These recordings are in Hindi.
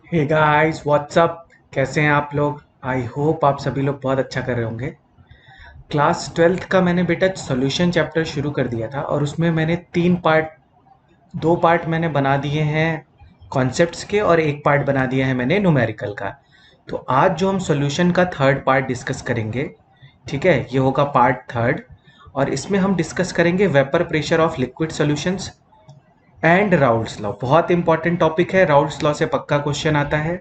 Hey guys what's up. कैसे हैं आप लोग? आई होप आप सभी लोग बहुत अच्छा कर रहे होंगे। क्लास ट्वेल्थ का मैंने बेटा सॉल्यूशन चैप्टर शुरू कर दिया था और उसमें मैंने तीन पार्ट, दो पार्ट मैंने बना दिए हैं कॉन्सेप्ट्स के और एक पार्ट बना दिया है मैंने न्यूमेरिकल का। तो आज जो हम सॉल्यूशन का थर्ड पार्ट डिस्कस करेंगे, ठीक है, ये होगा पार्ट थर्ड। और इसमें हम डिस्कस करेंगे vapour pressure of liquid solutions and Raoult's law. बहुत इंपॉर्टेंट टॉपिक है, राउल्ट्स लॉ से पक्का क्वेश्चन आता है।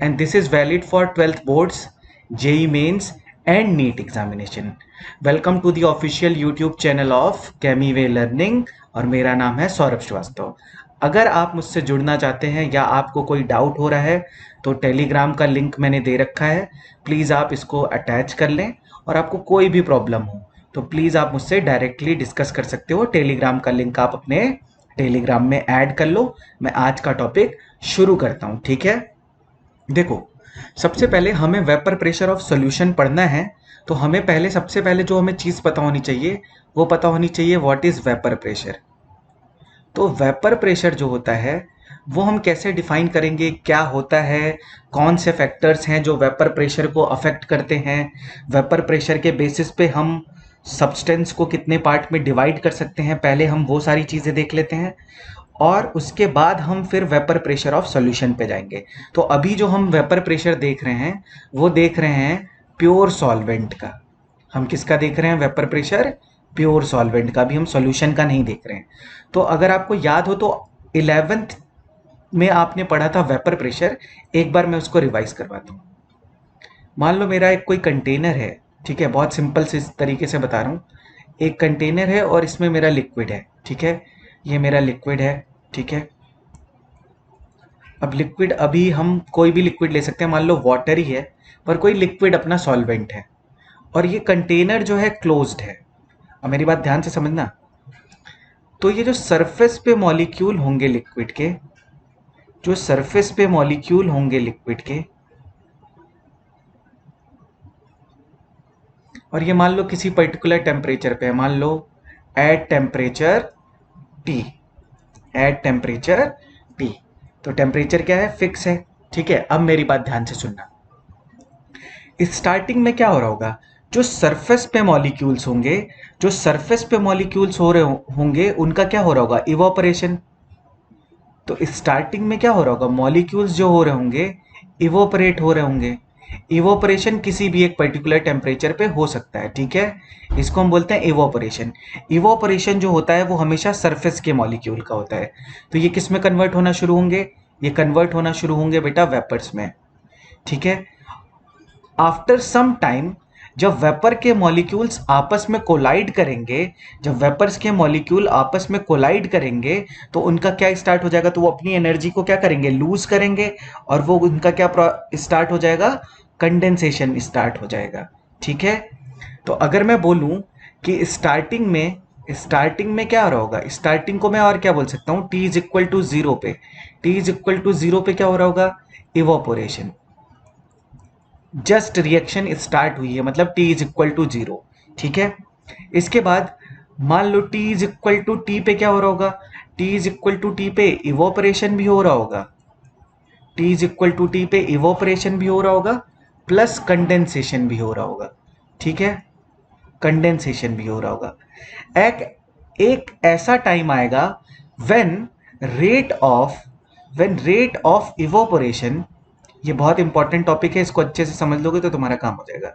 And this is valid for twelfth boards, JEE mains and NEET examination. Welcome to the official YouTube channel of Chemiway learning और मेरा नाम है सौरभ श्रीवास्तव। अगर आप मुझसे जुड़ना चाहते हैं या आपको कोई डाउट हो रहा है तो टेलीग्राम का लिंक मैंने दे रखा है, प्लीज़ आप इसको अटैच कर लें। और आपको कोई भी प्रॉब्लम हो तो प्लीज़ आप मुझसे डायरेक्टली डिस्कस कर सकते हो। टेलीग्राम का लिंक आप अपने टेलीग्राम में ऐड कर लो। मैं आज का टॉपिक शुरू करता हूं, ठीक है। देखो, सबसे पहले हमें वेपर प्रेशर ऑफ सॉल्यूशन पढ़ना है। तो हमें पहले सबसे पहले जो हमें चीज़ पता होनी चाहिए वो पता होनी चाहिए व्हाट इज़ वेपर प्रेशर। तो वेपर प्रेशर जो होता है वो हम कैसे डिफाइन करेंगे, क्या होता है, कौन से फैक्टर्स हैं जो वेपर प्रेशर को अफेक्ट करते हैं, वेपर प्रेशर के बेसिस पे हम सब्सटेंस को कितने पार्ट में डिवाइड कर सकते हैं, पहले हम वो सारी चीज़ें देख लेते हैं। और उसके बाद हम फिर वेपर प्रेशर ऑफ सॉल्यूशन पे जाएंगे। तो अभी जो हम वेपर प्रेशर देख रहे हैं वो देख रहे हैं प्योर सॉल्वेंट का। हम किसका देख रहे हैं वेपर प्रेशर? प्योर सॉल्वेंट का। भी हम सॉल्यूशन का नहीं देख रहे हैं। तो अगर आपको याद हो तो 11th में आपने पढ़ा था वेपर प्रेशर। एक बार मैं उसको रिवाइज करवाता हूँ। मान लो मेरा एक कोई कंटेनर है, ठीक है, बहुत सिंपल से इस तरीके से बता रहा हूँ। एक कंटेनर है और इसमें मेरा लिक्विड है, ठीक है, ये मेरा लिक्विड है, ठीक है। अब लिक्विड, अभी हम कोई भी लिक्विड ले सकते हैं, मान लो वाटर ही है पर कोई लिक्विड अपना सॉल्वेंट है। और ये कंटेनर जो है क्लोज्ड है। अब मेरी बात ध्यान से समझना। तो ये जो सरफेस पे मॉलिक्यूल होंगे लिक्विड के, जो सरफेस पे मॉलिक्यूल होंगे लिक्विड के, और ये मान लो किसी पर्टिकुलर टेम्परेचर पे है, मान लो at temperature T, at temperature T. तो टेम्परेचर क्या है? फिक्स है, ठीक है। अब मेरी बात ध्यान से सुनना। स्टार्टिंग में क्या हो रहा होगा? जो सरफेस पे मॉलिक्यूल्स होंगे, जो सरफेस पे मॉलिक्यूल्स हो रहे होंगे उनका क्या हो रहा होगा? इवोपरेशन। तो स्टार्टिंग में क्या हो रहा होगा? मॉलिक्यूल्स जो हो रहे होंगे इवोपरेट हो रहे होंगे। इवोपरेशन किसी भी एक पर्टिकुलर टेम्परेचर पे हो सकता है, ठीक है। इसको हम बोलते हैं इवोपरेशन। इवोपरेशन जो होता है वो हमेशा सरफेस के मॉलिक्यूल का होता है। तो ये किस में कन्वर्ट होना शुरू होंगे? ये कन्वर्ट होना शुरू होंगे बेटा वेपर्स में, ठीक है। आफ्टर सम टाइम, जब वेपर के मॉलिक्यूल्स आपस में कोलाइड करेंगे, जब वेपर्स के मॉलिक्यूल आपस में कोलाइड करेंगे तो उनका क्या स्टार्ट हो जाएगा? तो वो अपनी एनर्जी को क्या करेंगे? लूज करेंगे। और वो उनका क्या स्टार्ट हो जाएगा? कंडेंसेशन स्टार्ट हो जाएगा, ठीक है। तो अगर मैं बोलूं कि स्टार्टिंग में क्या हो रहा होगा? स्टार्टिंग को मैं और क्या बोल सकता हूं? T is equal to zero पे, T is equal to zero पे क्या हो रहा होगा? इवोपोरेशन। जस्ट रिएक्शन स्टार्ट हुई है, मतलब T is equal to zero, ठीक है। इसके बाद मान लो T is equal to T पे क्या हो रहा होगा? T is equal to T पे इवोपरेशन भी हो रहा होगा। T is equal to T पे इवोपरेशन भी हो रहा होगा प्लस कंडेंसेशन भी हो रहा होगा, ठीक है। कंडेंसेशन भी हो रहा होगा। एक एक ऐसा टाइम आएगा when rate of when rate of evaporation, ये बहुत इंपॉर्टेंट टॉपिक है, इसको अच्छे से समझ लोगे तो तुम्हारा काम हो जाएगा।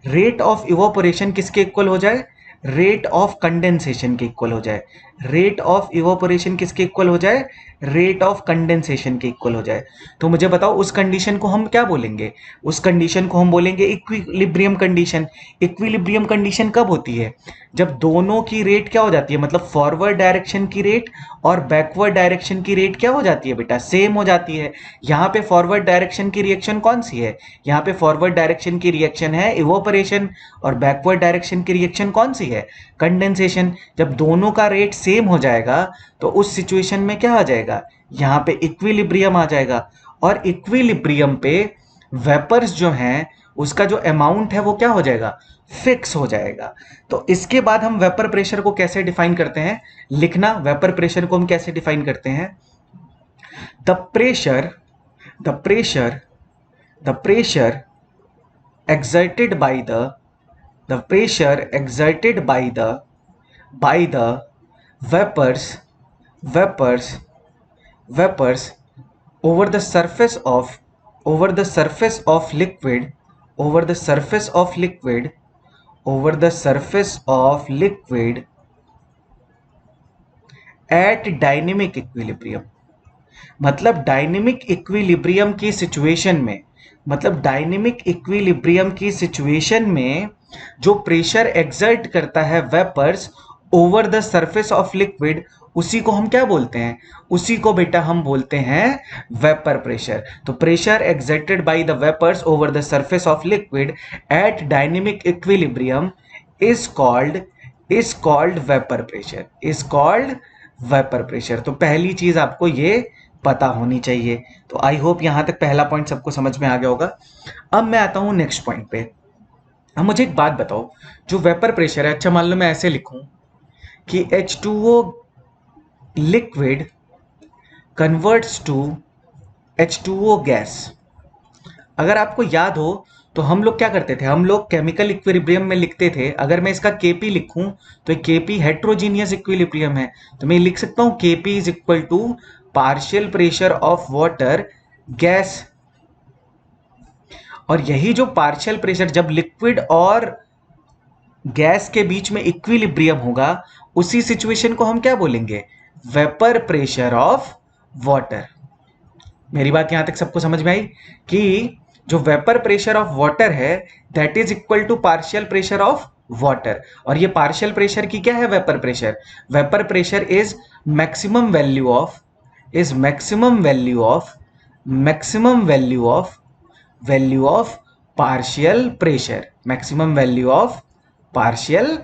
रेट ऑफ इवोपोरेशन किसके इक्वल हो जाए? रेट ऑफ कंडेंसेशन के इक्वल हो जाए। रेट ऑफ इवोपोरेशन किसके इक्वल हो जाए? रेट ऑफ कंडेंसेशन के इक्वल हो जाए। तो मुझे बताओ उस कंडीशन को हम क्या बोलेंगे? उस कंडीशन को हम बोलेंगे इक्विलिब्रियम कंडीशन। इक्विलिब्रियम कंडीशन कब होती है? जब दोनों की रेट क्या हो जाती है, मतलब फॉरवर्ड डायरेक्शन की रेट और बैकवर्ड डायरेक्शन की रेट क्या हो जाती है बेटा? सेम हो जाती है। यहाँ पे फॉरवर्ड डायरेक्शन की रिएक्शन कौन सी है? यहाँ पे फॉरवर्ड डायरेक्शन की रिएक्शन है इवोपरेशन और बैकवर्ड डायरेक्शन की रिएक्शन कौन सी है? कंडेंसेशन। जब दोनों का रेट सेम हो जाएगा तो उस सिचुएशन में क्या आ जाएगा? यहाँ पे इक्विलिब्रियम आ जाएगा। और इक्विलिब्रियम पे वेपर्स जो हैं उसका जो अमाउंट है वो क्या हो जाएगा? फिक्स हो जाएगा। तो इसके बाद हम वेपर प्रेशर को कैसे डिफाइन करते हैं? लिखना, वेपर प्रेशर को हम कैसे डिफाइन करते हैं? The pressure the pressure exerted by the pressure exerted by the vapors vapors vapors over the surface of over the surface of liquid over the surface of liquid over the surface of liquid at dynamic equilibrium। मतलब डायनेमिक इक्विलिब्रियम की सिचुएशन में डायनेमिक इक्विलिब्रियम की सिचुएशन में जो प्रेशर एक्सर्ट करता है vapours over the surface of liquid, उसी को हम क्या बोलते हैं? उसी को बेटा हम बोलते हैं वेपर प्रेशर। तो pressure exerted by the vapours over the surface of liquid at dynamic equilibrium is called vapour pressure, is called vapour pressure. तो पहली चीज आपको ये पता होनी चाहिए। तो आई होप यहां तक पहला पॉइंट सबको समझ में आ गया होगा। अब मैं आता हूं नेक्स्ट पॉइंट पे। अब मुझे एक बात बताओ, जो वेपर प्रेशर है, अच्छा मान लो मैं ऐसे लिखूं कि H2O liquid converts to H2O gas. अगर आपको याद हो तो हम लोग क्या करते थे, हम लोग केमिकल इक्विलिब्रियम में लिखते थे, अगर मैं इसका Kp लिखूं तो Kp हेट्रोजीनियस इक्विलिब्रियम है, तो मैं लिख सकता हूं Kp is equal to partial pressure of water gas. और यही जो पार्शियल प्रेशर जब लिक्विड और गैस के बीच में इक्विलिब्रियम होगा, उसी सिचुएशन को हम क्या बोलेंगे? Vapour pressure of water. मेरी बात यहां तक सबको समझ में आई कि जो वेपर प्रेशर ऑफ वाटर है that is equal to partial pressure of water. और ये पार्शियल प्रेशर की क्या है? Vapour pressure. Vapour pressure is maximum value of value of partial pressure, maximum value of partial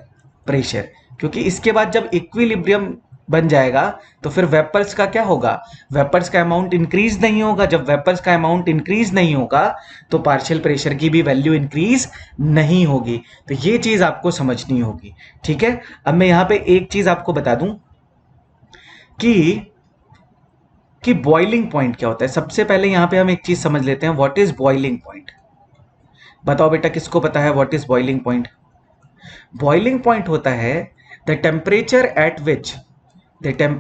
pressure. क्योंकि इसके बाद जब इक्विलिब्रियम बन जाएगा तो फिर वेपर्स का क्या होगा? वेपर्स का अमाउंट इंक्रीज नहीं होगा। जब वेपर्स का अमाउंट इंक्रीज नहीं होगा तो पार्शियल प्रेशर की भी वैल्यू इंक्रीज नहीं होगी। तो ये चीज आपको समझनी होगी, ठीक है। अब मैं यहां पे एक चीज आपको बता दूं कि बॉइलिंग पॉइंट क्या होता है। सबसे पहले यहां पे हम एक चीज समझ लेते हैं, व्हाट इज बॉइलिंग पॉइंट। बताओ बेटा, किसको पता है what is boiling point? Boiling point होता है the temperature at which vapour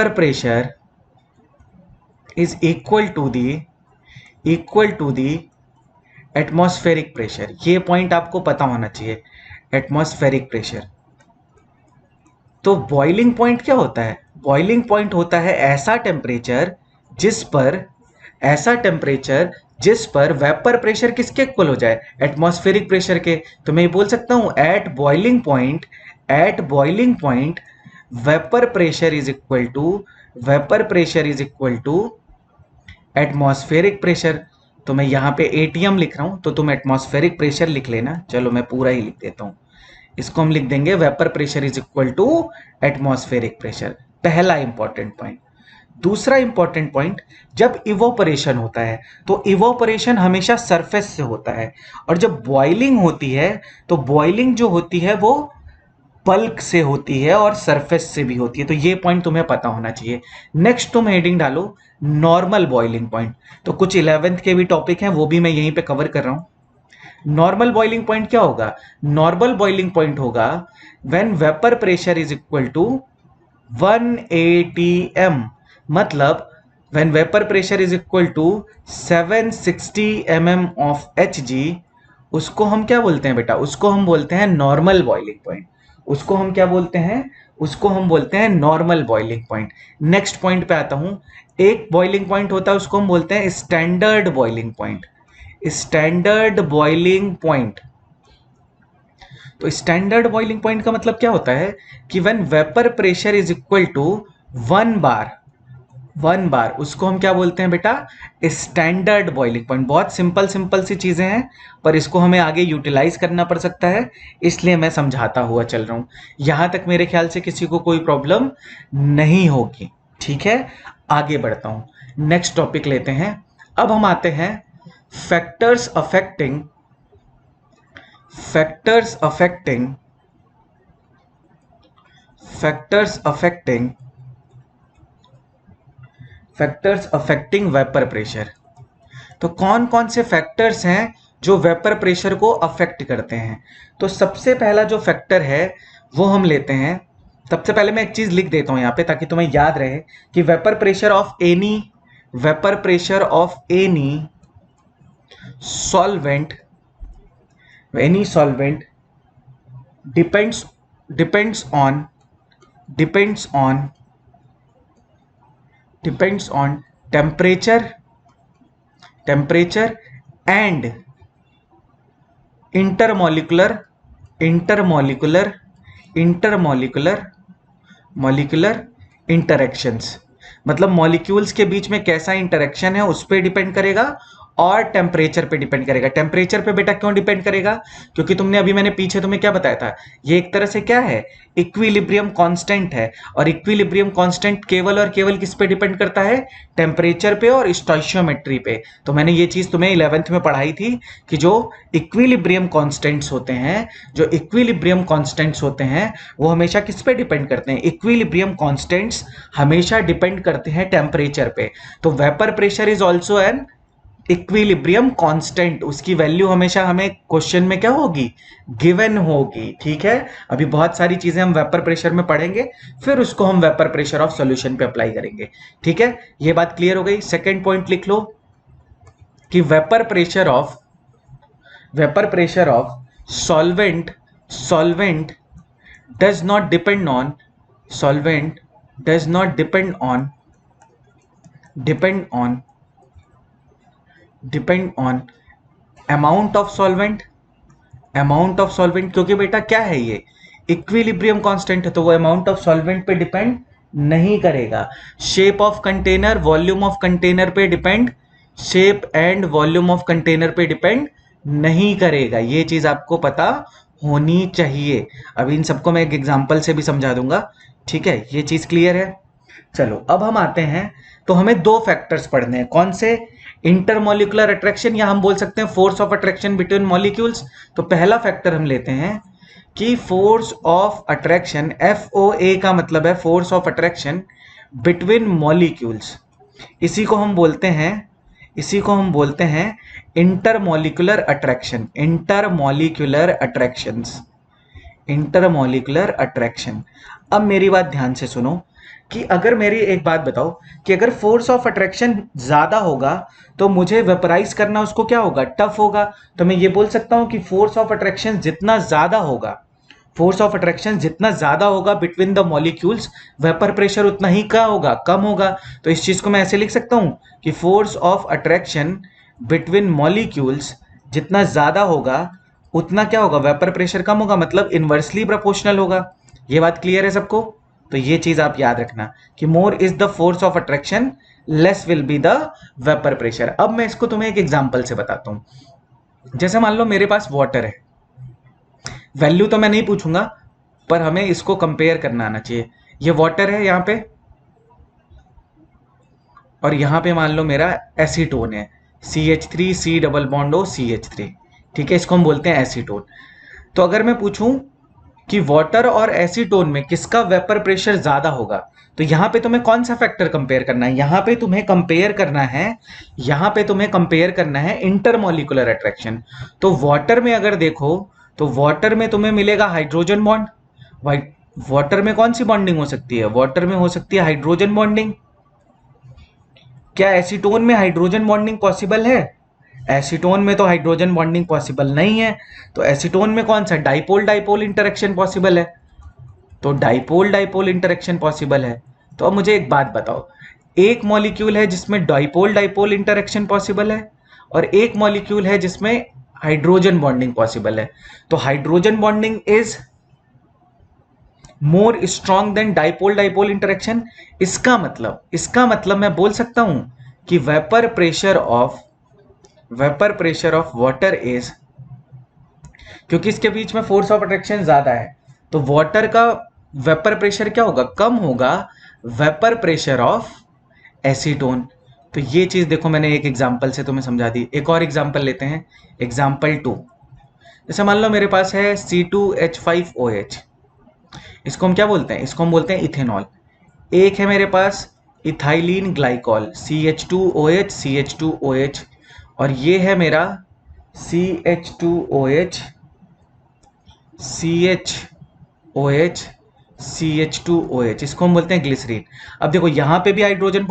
pressure is equal to the atmospheric pressure. ये पॉइंट आपको पता होना चाहिए, एटमॉस्फेरिक प्रेशर। तो बॉइलिंग पॉइंट क्या होता है? बॉइलिंग पॉइंट होता है ऐसा टेम्परेचर जिस पर वेपर प्रेशर किसके इक्वल हो जाए? एटमॉस्फेरिक प्रेशर के। तो मैं बोल सकता हूं at boiling point vapour pressure is equal to atmospheric pressure. तो मैं यहां पे एटीएम लिख रहा हूं, तो तुम एटमॉस्फेरिक प्रेशर लिख लेना। चलो मैं पूरा ही लिख देता हूं, इसको हम लिख देंगे vapour pressure is equal to atmospheric pressure. पहला इंपॉर्टेंट पॉइंट। दूसरा इंपॉर्टेंट पॉइंट, जब इवोपरेशन होता है तो इवोपरेशन हमेशा सरफेस से होता है, और जब बॉइलिंग होती है तो बॉइलिंग जो होती है वो बल्क से होती है और सरफेस से भी होती है। तो ये पॉइंट तुम्हें पता होना चाहिए। नेक्स्ट तुम हेडिंग डालो नॉर्मल बॉइलिंग पॉइंट। तो कुछ 11th के भी टॉपिक हैं, वो भी मैं यहीं पे कवर कर रहा हूं। नॉर्मल बॉइलिंग पॉइंट क्या होगा? नॉर्मल बॉइलिंग पॉइंट होगा when vapour pressure is equal to 1 atm। मतलब when vapour pressure is equal to 760 mm of Hg, उसको हम क्या बोलते हैं बेटा? उसको हम बोलते हैं नॉर्मल बॉइलिंग पॉइंट। उसको हम क्या बोलते हैं? उसको हम बोलते हैं normal boiling point. Next point पे आता हूं। एक बॉइलिंग पॉइंट होता है, उसको हम बोलते हैं standard boiling point. Standard boiling point. तो स्टैंडर्ड बॉइलिंग पॉइंट का मतलब क्या होता है कि when vapour pressure is equal to 1 bar, उसको हम क्या बोलते हैं बेटा? Standard boiling point. बहुत सिंपल सी चीजें हैं, पर इसको हमें आगे यूटिलाइज करना पड़ सकता है, इसलिए मैं समझाता हुआ चल रहा हूं। यहां तक मेरे ख्याल से किसी को कोई प्रॉब्लम नहीं होगी, ठीक है। आगे बढ़ता हूं, नेक्स्ट टॉपिक लेते हैं। अब हम आते हैं factors affecting factors affecting vapour pressure. तो कौन कौन से फैक्टर्स हैं जो वेपर प्रेशर को अफेक्ट करते हैं? तो सबसे पहला जो फैक्टर है वो हम लेते हैं। सबसे पहले मैं एक चीज लिख देता हूं यहां पे ताकि तुम्हें याद रहे कि vapour pressure of any solvent depends depends on temperature and intermolecular interactions. मतलब मॉलिक्यूल्स के बीच में कैसा इंटरेक्शन है उस पर डिपेंड करेगा और टेम्परेचर पे डिपेंड करेगा। टेम्परेचर पे बेटा क्यों डिपेंड करेगा? क्योंकि तुमने अभी मैंने पीछे तुम्हें क्या बताया था, ये एक तरह से क्या है, इक्विलिब्रियम कांस्टेंट है। और इक्विलिब्रियम कांस्टेंट केवल और केवल किस पे डिपेंड करता है? टेम्परेचर पे और स्टोइचियोमेट्री पे। तो मैंने ये चीज तुम्हें 11th में पढ़ाई थी कि जो इक्विलिब्रियम कांस्टेंट्स होते हैं वो हमेशा किस पे डिपेंड करते हैं? इक्विलिब्रियम कांस्टेंट्स हमेशा डिपेंड करते हैं टेम्परेचर पे। तो vapour pressure is also an equilibrium constant. उसकी वैल्यू हमेशा हमें क्वेश्चन में क्या होगी? गिवन होगी। ठीक है, अभी बहुत सारी चीजें हम वेपर प्रेशर में पढ़ेंगे, फिर उसको हम वेपर प्रेशर ऑफ सॉल्यूशन पे अप्लाई करेंगे। ठीक है, ये बात क्लियर हो गई। सेकेंड पॉइंट लिख लो कि vapour pressure of solvent does not depend on amount of solvent. क्योंकि बेटा क्या है, ये इक्विलिब्रियम कांस्टेंट है तो वो अमाउंट ऑफ सॉल्वेंट पे डिपेंड नहीं करेगा। Shape of container, volume of container पे डिपेंड नहीं करेगा। ये चीज आपको पता होनी चाहिए। अभी इन सबको मैं एक एग्जांपल से भी समझा दूंगा। ठीक है, ये चीज क्लियर है। चलो अब हम आते हैं, तो हमें दो फैक्टर्स पढ़ने हैं। कौन से? इंटरमोलिकुलर अट्रैक्शन, या हम बोल सकते हैं force of attraction between molecules. तो पहला फैक्टर हम लेते हैं कि फोर्स ऑफ अट्रैक्शन, FOA का मतलब है force of attraction between molecules. इसी को हम बोलते हैं इंटरमोलिकुलर अट्रैक्शन। अब मेरी बात ध्यान से सुनो कि अगर मेरी एक बात बताओ कि अगर फोर्स ऑफ अट्रैक्शन ज्यादा होगा तो मुझे वेपराइज करना उसको क्या होगा? टफ होगा। तो मैं ये बोल सकता हूं कि फोर्स ऑफ अट्रैक्शन जितना ज्यादा होगा between the molecules, vapour pressure उतना ही क्या होगा? कम होगा। तो इस चीज को मैं ऐसे लिख सकता हूं कि force of attraction between molecules जितना ज्यादा होगा उतना क्या होगा? वेपर प्रेशर कम होगा, मतलब इनवर्सली प्रोपोर्शनल होगा। ये बात क्लियर है सबको? तो ये चीज आप याद रखना कि more is the force of attraction, less will be the vapour pressure. अब मैं इसको तुम्हें एक एग्जांपल से बताता हूं। जैसे मान लो मेरे पास वाटर है, वैल्यू तो मैं नहीं पूछूंगा पर हमें इसको कंपेयर करना आना चाहिए। ये वाटर है यहां पे, और यहां पे मान लो मेरा एसीटोन है, CH3 double bond O CH3। ठीक है, इसको हम बोलते हैं एसीटोन। तो अगर मैं पूछूं कि वाटर और एसीटोन में किसका वेपर प्रेशर ज्यादा होगा, तो यहां पे तुम्हें कौन सा फैक्टर कंपेयर करना है? यहां पे तुम्हें कंपेयर करना है इंटरमोलिकुलर अट्रैक्शन। तो वाटर में अगर देखो तो वाटर में तुम्हें मिलेगा हाइड्रोजन बॉन्ड। वाटर में कौन सी बॉन्डिंग हो सकती है? वाटर में हो सकती है हाइड्रोजन बॉन्डिंग। क्या एसीटोन में हाइड्रोजन बॉन्डिंग पॉसिबल है? एसीटोन में तो हाइड्रोजन बॉन्डिंग पॉसिबल नहीं है। तो एसीटोन में कौन सा? डाइपोल डाइपोल इंटरेक्शन पॉसिबल है। तो डाइपोल डाइपोल इंटरेक्शन पॉसिबल है। तो अब मुझे एक बात बताओ, एक मॉलिक्यूल है जिसमें डाइपोल डाइपोल इंटरेक्शन पॉसिबल है और एक मॉलिक्यूल है जिसमें हाइड्रोजन बॉन्डिंग पॉसिबल है। तो hydrogen bonding is more strong than dipole dipole interaction. इसका मतलब मैं बोल सकता हूं कि vapour pressure of water is, क्योंकि इसके बीच में फोर्स ऑफ अट्रैक्शन ज्यादा है तो वाटर का वेपर प्रेशर क्या होगा? कम होगा वेपर प्रेशर ऑफ एसीटोन। तो ये चीज देखो मैंने एक एग्जांपल से तुम्हें समझा दी। एक और एग्जांपल लेते हैं, एग्जांपल 2। जैसे मान लो मेरे पास है C2H5OH, इसको हम क्या बोलते हैं, इसको हम बोलते हैं इथेनॉल। एक है मेरे पास इथाइलिन ग्लाइकॉल CH2OH CH2OH, और ये है मेरा CH2OH CHOH CH2OH, इसको हम बोलते हैं ग्लिसरीन। अब देखो यहाँ पे भी हाइड्रोजन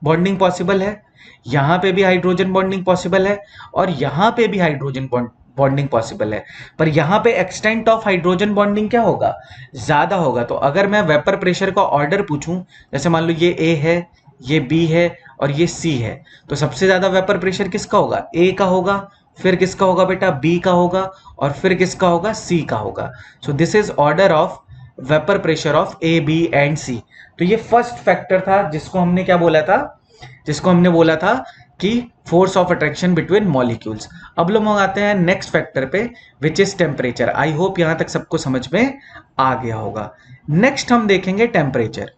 बॉन्डिंग पॉसिबल है, यहाँ पे भी हाइड्रोजन बॉन्डिंग पॉसिबल है, और यहाँ पे भी हाइड्रोजन बॉन्डिंग पॉसिबल है। पर यहाँ पे एक्सटेंट ऑफ हाइड्रोजन बॉन्डिंग क्या होगा, ज़्यादा होगा। तो अगर मैं वेपर प्रेशर का ऑर्डर पूछूं, जैसे मान लो ये A है, ये B है और ये C है, तो सबसे ज़्यादा वेपर प्रेशर किसका होगा, A का होगा, फिर किसका होगा बेटा, B का होगा, और फिर किसका होगा, C का होगा। So this is order of vapour pressure of A, B and C। तो ये फर्स्ट फैक्टर था जिसको हमने क्या बोला था, जिसको हमने बोला था कि force of attraction between molecules. अब लोग आते हैं नेक्स्ट फैक्टर पे, which is temperature. I hope यहां तक सबको समझ में आ गया होगा। नेक्स्ट हम देखेंगे टेम्परेचर,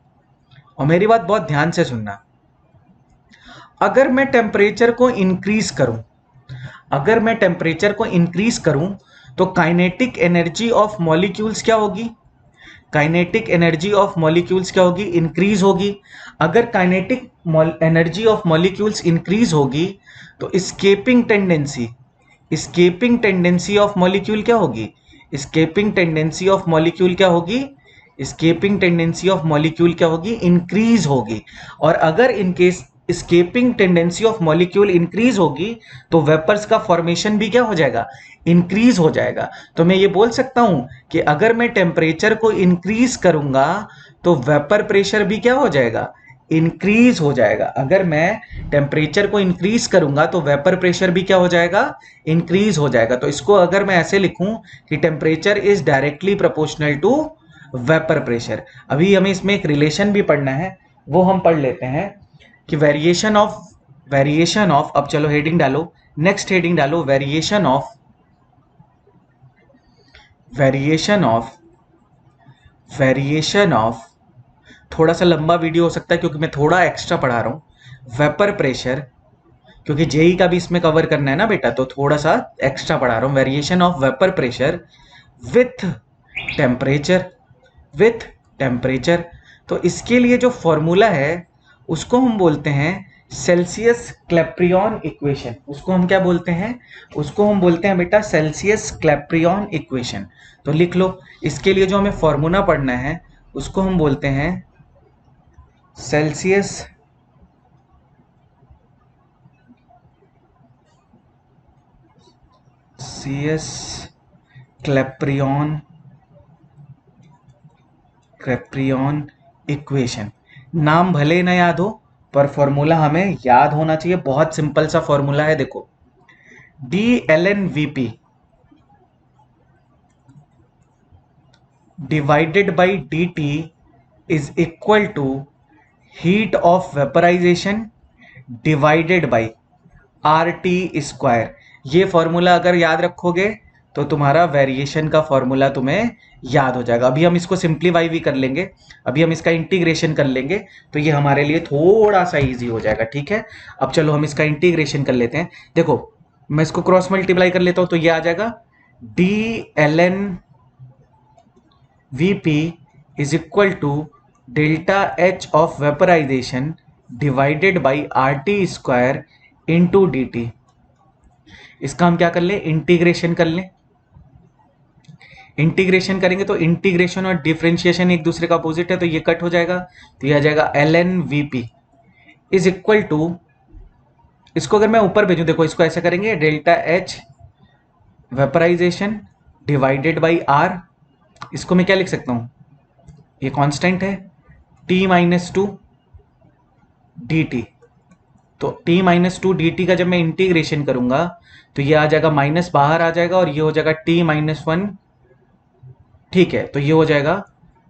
और मेरी बात बहुत ध्यान से सुनना। अगर मैं टेम्परेचर को इंक्रीज करूं, अगर मैं टेम्परेचर को इंक्रीज करूं, तो काइनेटिक एनर्जी ऑफ मॉलिक्यूल्स क्या होगी, काइनेटिक एनर्जी ऑफ मॉलिक्यूल्स क्या होगी, इंक्रीज होगी। अगर kinetic energy of molecules increase होगी, तो स्केपिंग टेंडेंसी ऑफ मॉलिक्यूल क्या होगी, स्केपिंग टेंडेंसी ऑफ मॉलिक्यूल क्या होगी, स्केपिंग टेंडेंसी ऑफ मॉलिक्यूल क्या होगी, इंक्रीज होगी। और अगर in case escaping tendency of molecule increase होगी, तो वेपर्स का फॉर्मेशन भी क्या हो जाएगा, इंक्रीज हो जाएगा। तो मैं ये बोल सकता हूं कि अगर मैं टेम्परेचर को इंक्रीज करूंगा, तो वेपर प्रेशर भी क्या हो जाएगा, इंक्रीज हो जाएगा। अगर मैं टेम्परेचर को इंक्रीज करूंगा, तो वेपर प्रेशर भी क्या हो जाएगा, इंक्रीज हो जाएगा। तो इसको अगर मैं ऐसे लिखूं कि temperature is directly proportional to vapour pressure. अभी हमें इसमें एक रिलेशन भी पढ़ना है, वो हम पढ़ लेते हैं कि वेरिएशन ऑफ, अब चलो हेडिंग डालो, नेक्स्ट हेडिंग डालो, वेरिएशन ऑफ, थोड़ा सा लंबा वीडियो हो सकता है क्योंकि मैं थोड़ा एक्स्ट्रा पढ़ा रहा हूं। वेपर प्रेशर, क्योंकि जेई का भी इसमें कवर करना है ना बेटा, तो थोड़ा सा एक्स्ट्रा पढ़ा रहा हूं। Variation of vapour pressure with temperature, with temperature. तो इसके लिए जो फॉर्मूला है उसको हम बोलते हैं सेल्सियस क्लैप्रियन इक्वेशन। उसको हम क्या बोलते हैं, उसको हम बोलते हैं बेटा सेल्सियस क्लैप्रियन इक्वेशन। तो लिख लो, इसके लिए जो हमें फॉर्मूला पढ़ना है उसको हम बोलते हैं सेल्सियस क्लैप्रियन इक्वेशन। नाम भले ना याद हो, पर फॉर्मूला हमें याद होना चाहिए। बहुत सिंपल सा फॉर्मूला है, देखो, DlnVp divided by dt is equal to heat of vaporisation divided by RT square. ये फॉर्मूला अगर याद रखोगे तो तुम्हारा वेरिएशन का फॉर्मूला तुम्हें याद हो जाएगा। अभी हम इसको सिंप्लीफाई भी कर लेंगे, अभी हम इसका इंटीग्रेशन कर लेंगे, तो ये हमारे लिए थोड़ा सा इजी हो जाएगा। ठीक है, अब चलो हम इसका इंटीग्रेशन कर लेते हैं। देखो, मैं इसको क्रॉस मल्टीप्लाई कर लेता हूं, तो ये आ जाएगा DlnVp is equal to delta H of vaporisation divided by RT square into dt। इसका हम क्या कर लें, इंटीग्रेशन कर लें। इंटीग्रेशन करेंगे तो इंटीग्रेशन और डिफरेंशिएशन एक दूसरे का अपोजिट है, तो ये कट हो जाएगा, तो ये आ जाएगा lnVp इज इक्वल टू, इसको अगर मैं ऊपर भेजूं, देखो इसको ऐसे करेंगे, delta H vaporisation divided by R। इसको मैं क्या लिख सकता हूं, ये कांस्टेंट है, T-2 dt। तो T-2 dt का जब मैं इंटीग्रेशन करूंगा तो ये आ जाएगा, माइनस बाहर आ जाएगा और ये हो जाएगा T-1। ठीक है, तो ये हो जाएगा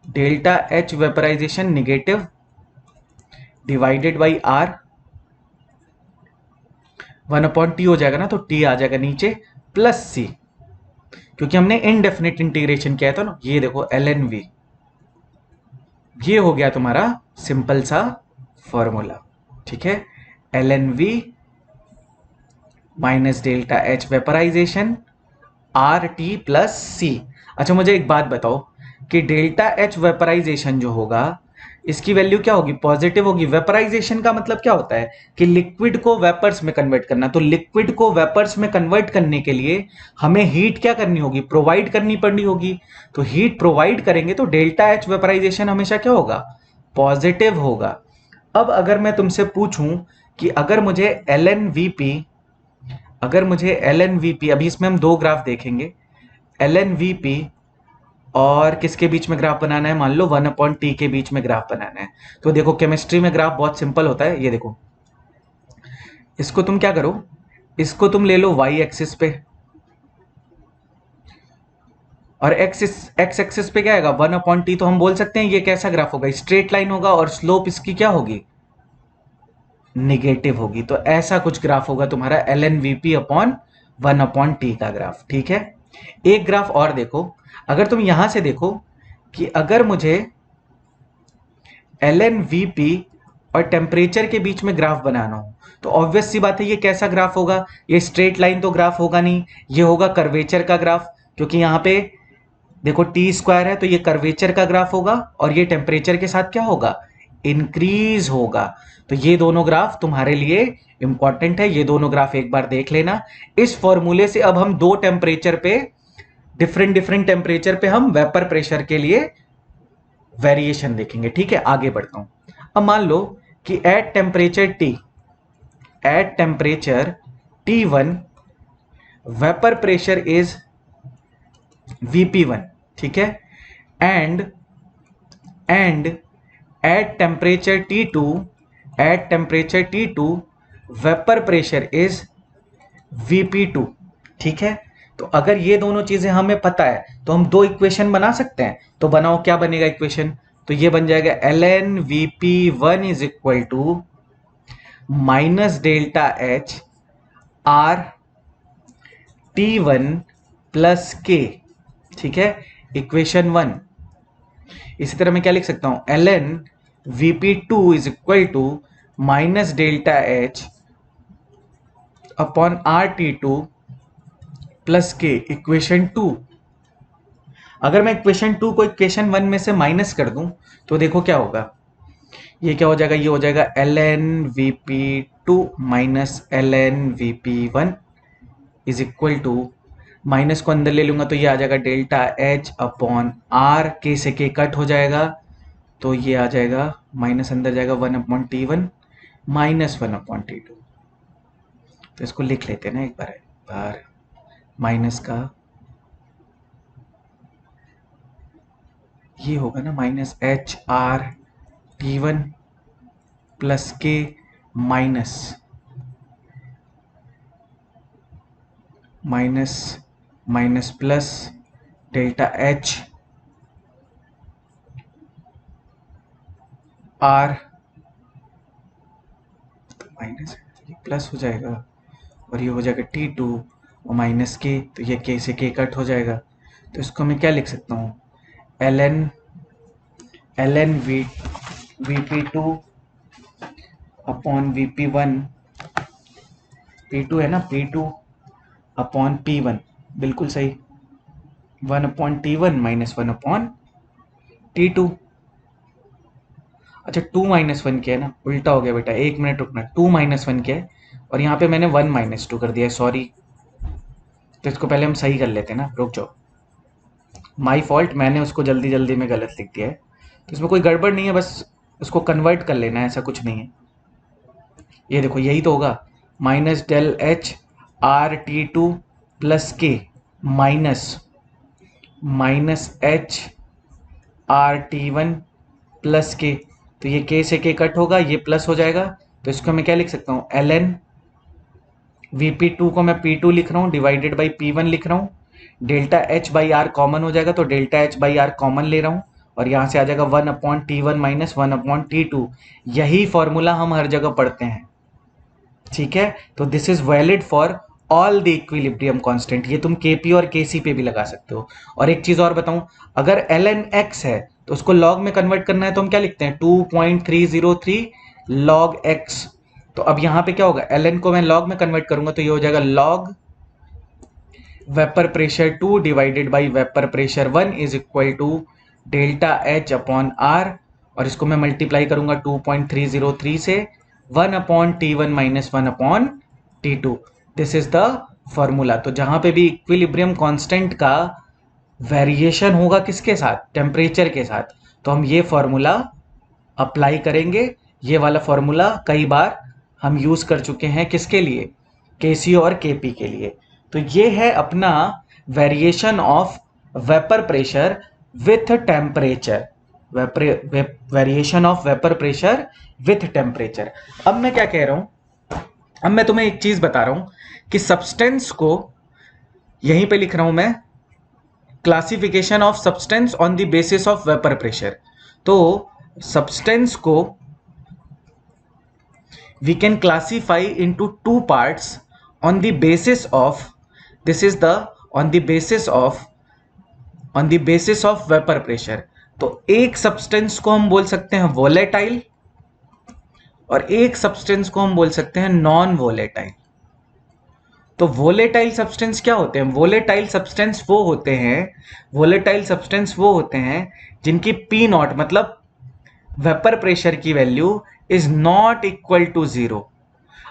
delta H vaporisation negative divided by R, 1/T हो जाएगा ना, तो T आ जाएगा नीचे, प्लस C, क्योंकि हमने इनडेफिनेट इंटीग्रेशन किया था ना। ये देखो lnV, ये हो गया तुम्हारा सिंपल सा फॉर्मूला। ठीक है, lnV minus delta H vaporisation R T plus C. अच्छा मुझे एक बात बताओ कि डेल्टा एच वेपराइजेशन जो होगा इसकी वैल्यू क्या होगी, पॉजिटिव होगी। वेपराइजेशन का मतलब क्या होता है कि लिक्विड को वेपर्स में कन्वर्ट करना। तो लिक्विड को वेपर्स में कन्वर्ट करने के लिए हमें हीट क्या करनी होगी, प्रोवाइड करनी पड़नी होगी। तो हीट प्रोवाइड करेंगे तो डेल्टा एच वेपराइजेशन हमेशा क्या होगा, पॉजिटिव होगा। अब अगर मैं तुमसे पूछूं कि अगर मुझे अभी इसमें हम दो ग्राफ देखेंगे, एल एन वी पी और किसके बीच में ग्राफ बनाना है, मान लो 1/t के बीच में ग्राफ बनाना है। तो देखो केमिस्ट्री में ग्राफ बहुत सिंपल होता है। ये देखो, इसको तुम क्या करो, इसको तुम ले लो वाई एक्सिस पे, और एक्स एक्सिस पे क्या आएगा 1/t। तो हम बोल सकते हैं ये कैसा ग्राफ होगा, स्ट्रेट लाइन होगा और स्लोप इसकी क्या होगी, निगेटिव होगी। तो ऐसा कुछ ग्राफ होगा तुम्हारा L N V P upon 1/t का ग्राफ। ठीक है, एक ग्राफ और देखो। अगर तुम यहां से देखो कि अगर मुझे एल एन वी पी और टेम्परेचर के बीच में ग्राफ बनाना हो तो ऑब्वियस सी बात है ये कैसा ग्राफ होगा, ये स्ट्रेट लाइन तो ग्राफ होगा नहीं, ये होगा कर्वेचर का ग्राफ। क्योंकि यहां पे देखो टी स्क्वायर है तो ये कर्वेचर का ग्राफ होगा और ये टेम्परेचर के साथ क्या होगा, इंक्रीज होगा। तो ये दोनों ग्राफ तुम्हारे लिए इंपॉर्टेंट है, ये दोनों ग्राफ एक बार देख लेना। इस फॉर्मूले से अब हम दो टेम्परेचर पे, डिफरेंट डिफरेंट टेम्परेचर पे हम वेपर प्रेशर के लिए वेरिएशन देखेंगे। ठीक है, आगे बढ़ता हूं। अब मान लो कि at temperature T1 vapour pressure is VP1। ठीक है, and at temperature T2 vapour pressure is VP2। ठीक है, तो अगर ये दोनों चीजें हमें पता है तो हम दो इक्वेशन बना सकते हैं। तो बनाओ, क्या बनेगा इक्वेशन, तो ये बन जाएगा L N V P one is equal to minus delta H R T one plus K. ठीक है, इक्वेशन 1। इसी तरह मैं क्या लिख सकता हूं, L N V P two is equal to minus delta H upon R T two plus K, equation 2। अगर मैं इक्वेशन 2 को इक्वेशन 1 में से माइनस कर दूं तो देखो क्या होगा, ये क्या हो जाएगा, ये हो जाएगा L N V P two minus L N V P one is equal to, minus को अंदर ले लूंगा तो ये आ जाएगा डेल्टा एच अपॉन आर, के से के कट हो जाएगा तो ये आ जाएगा, माइनस अंदर जाएगा 1/T1 माइनस 1/T2। तो इसको लिख लेते हैं ना एक बार माइनस का, ये होगा ना minus H R T1 plus K minus minus plus delta H R, तो माइनस ये प्लस हो जाएगा और ये हो जाएगा T2 और माइनस के, तो ये के से के कट हो जाएगा। तो इसको मैं क्या लिख सकता हूँ, L N V P two upon V P one, P2 है ना, P2 अपॉन P1, बिल्कुल सही, 1/T1 माइनस 1/T2। अच्छा 2 - 1 क्या है ना, उल्टा हो गया बेटा, एक मिनट रुकना, 2 - 1 क्या है और यहाँ पे मैंने 1 - 2 कर दिया, सॉरी। तो इसको पहले हम सही कर लेते हैं ना, रुक जाओ, माई फॉल्ट, मैंने उसको जल्दी जल्दी में गलत लिख दिया है। तो इसमें कोई गड़बड़ नहीं है, बस उसको कन्वर्ट कर लेना है, ऐसा कुछ नहीं है। ये देखो यही तो होगा, minus del H R T two plus K minus H R T one plus K, तो ये के से के कट होगा, ये प्लस हो जाएगा। तो इसको मैं क्या लिख सकता हूँ, L N V P two को मैं पी टू लिख रहा हूँ डिवाइडेड बाई पी वन लिख रहा हूँ, delta H by R common हो जाएगा तो delta H by R common ले रहा हूँ और यहाँ से आ जाएगा 1/T1 माइनस 1/T2। यही फॉर्मूला हम हर जगह पढ़ते हैं। ठीक है, तो this is valid for all the equilibrium constant, ये तुम केपी और केसी पे भी लगा सकते हो। और एक चीज और बताऊं, अगर एल एन एक्स है तो उसको लॉग में कन्वर्ट करना है तो हम क्या लिखते हैं, 2.303 लॉग एक्स। तो अब यहां पे क्या होगा, एल एन को मैं लॉग में कन्वर्ट करूंगा तो ये हो जाएगा log vapour pressure 2 divided by vapour pressure 1 is equal to delta H upon R, और इसको मैं मल्टीप्लाई करूंगा 2.303 से, 1 upon T1 minus 1 upon T2। This is the formula. तो जहां पे भी इक्विलिब्रियम कांस्टेंट का वेरिएशन होगा किसके साथ, टेम्परेचर के साथ, तो हम ये फॉर्मूला अप्लाई करेंगे। ये वाला फॉर्मूला कई बार हम यूज कर चुके हैं, किसके लिए, केसी और केपी के लिए। तो ये है अपना variation of vapour pressure with temperature, variation of vapour pressure with temperature. अब मैं क्या कह रहा हूं, अब मैं तुम्हें एक चीज बता रहा हूं कि सब्सटेंस को, यहीं पे लिख रहा हूं मैं, classification of substance on the basis of vapour pressure. तो सब्सटेंस को we can classify into two parts on the basis of, this is the on the basis of vapor pressure। तो एक सब्सटेंस को हम बोल सकते हैं वोलेटाइल, और एक सब्सटेंस को हम बोल सकते हैं नॉन वोलेटाइल। तो वोलेटाइल सब्सटेंस क्या होते हैं, वोलेटाइल सब्सटेंस वो होते हैं जिनकी पी नॉट मतलब वेपर प्रेशर की value is not equal to zero.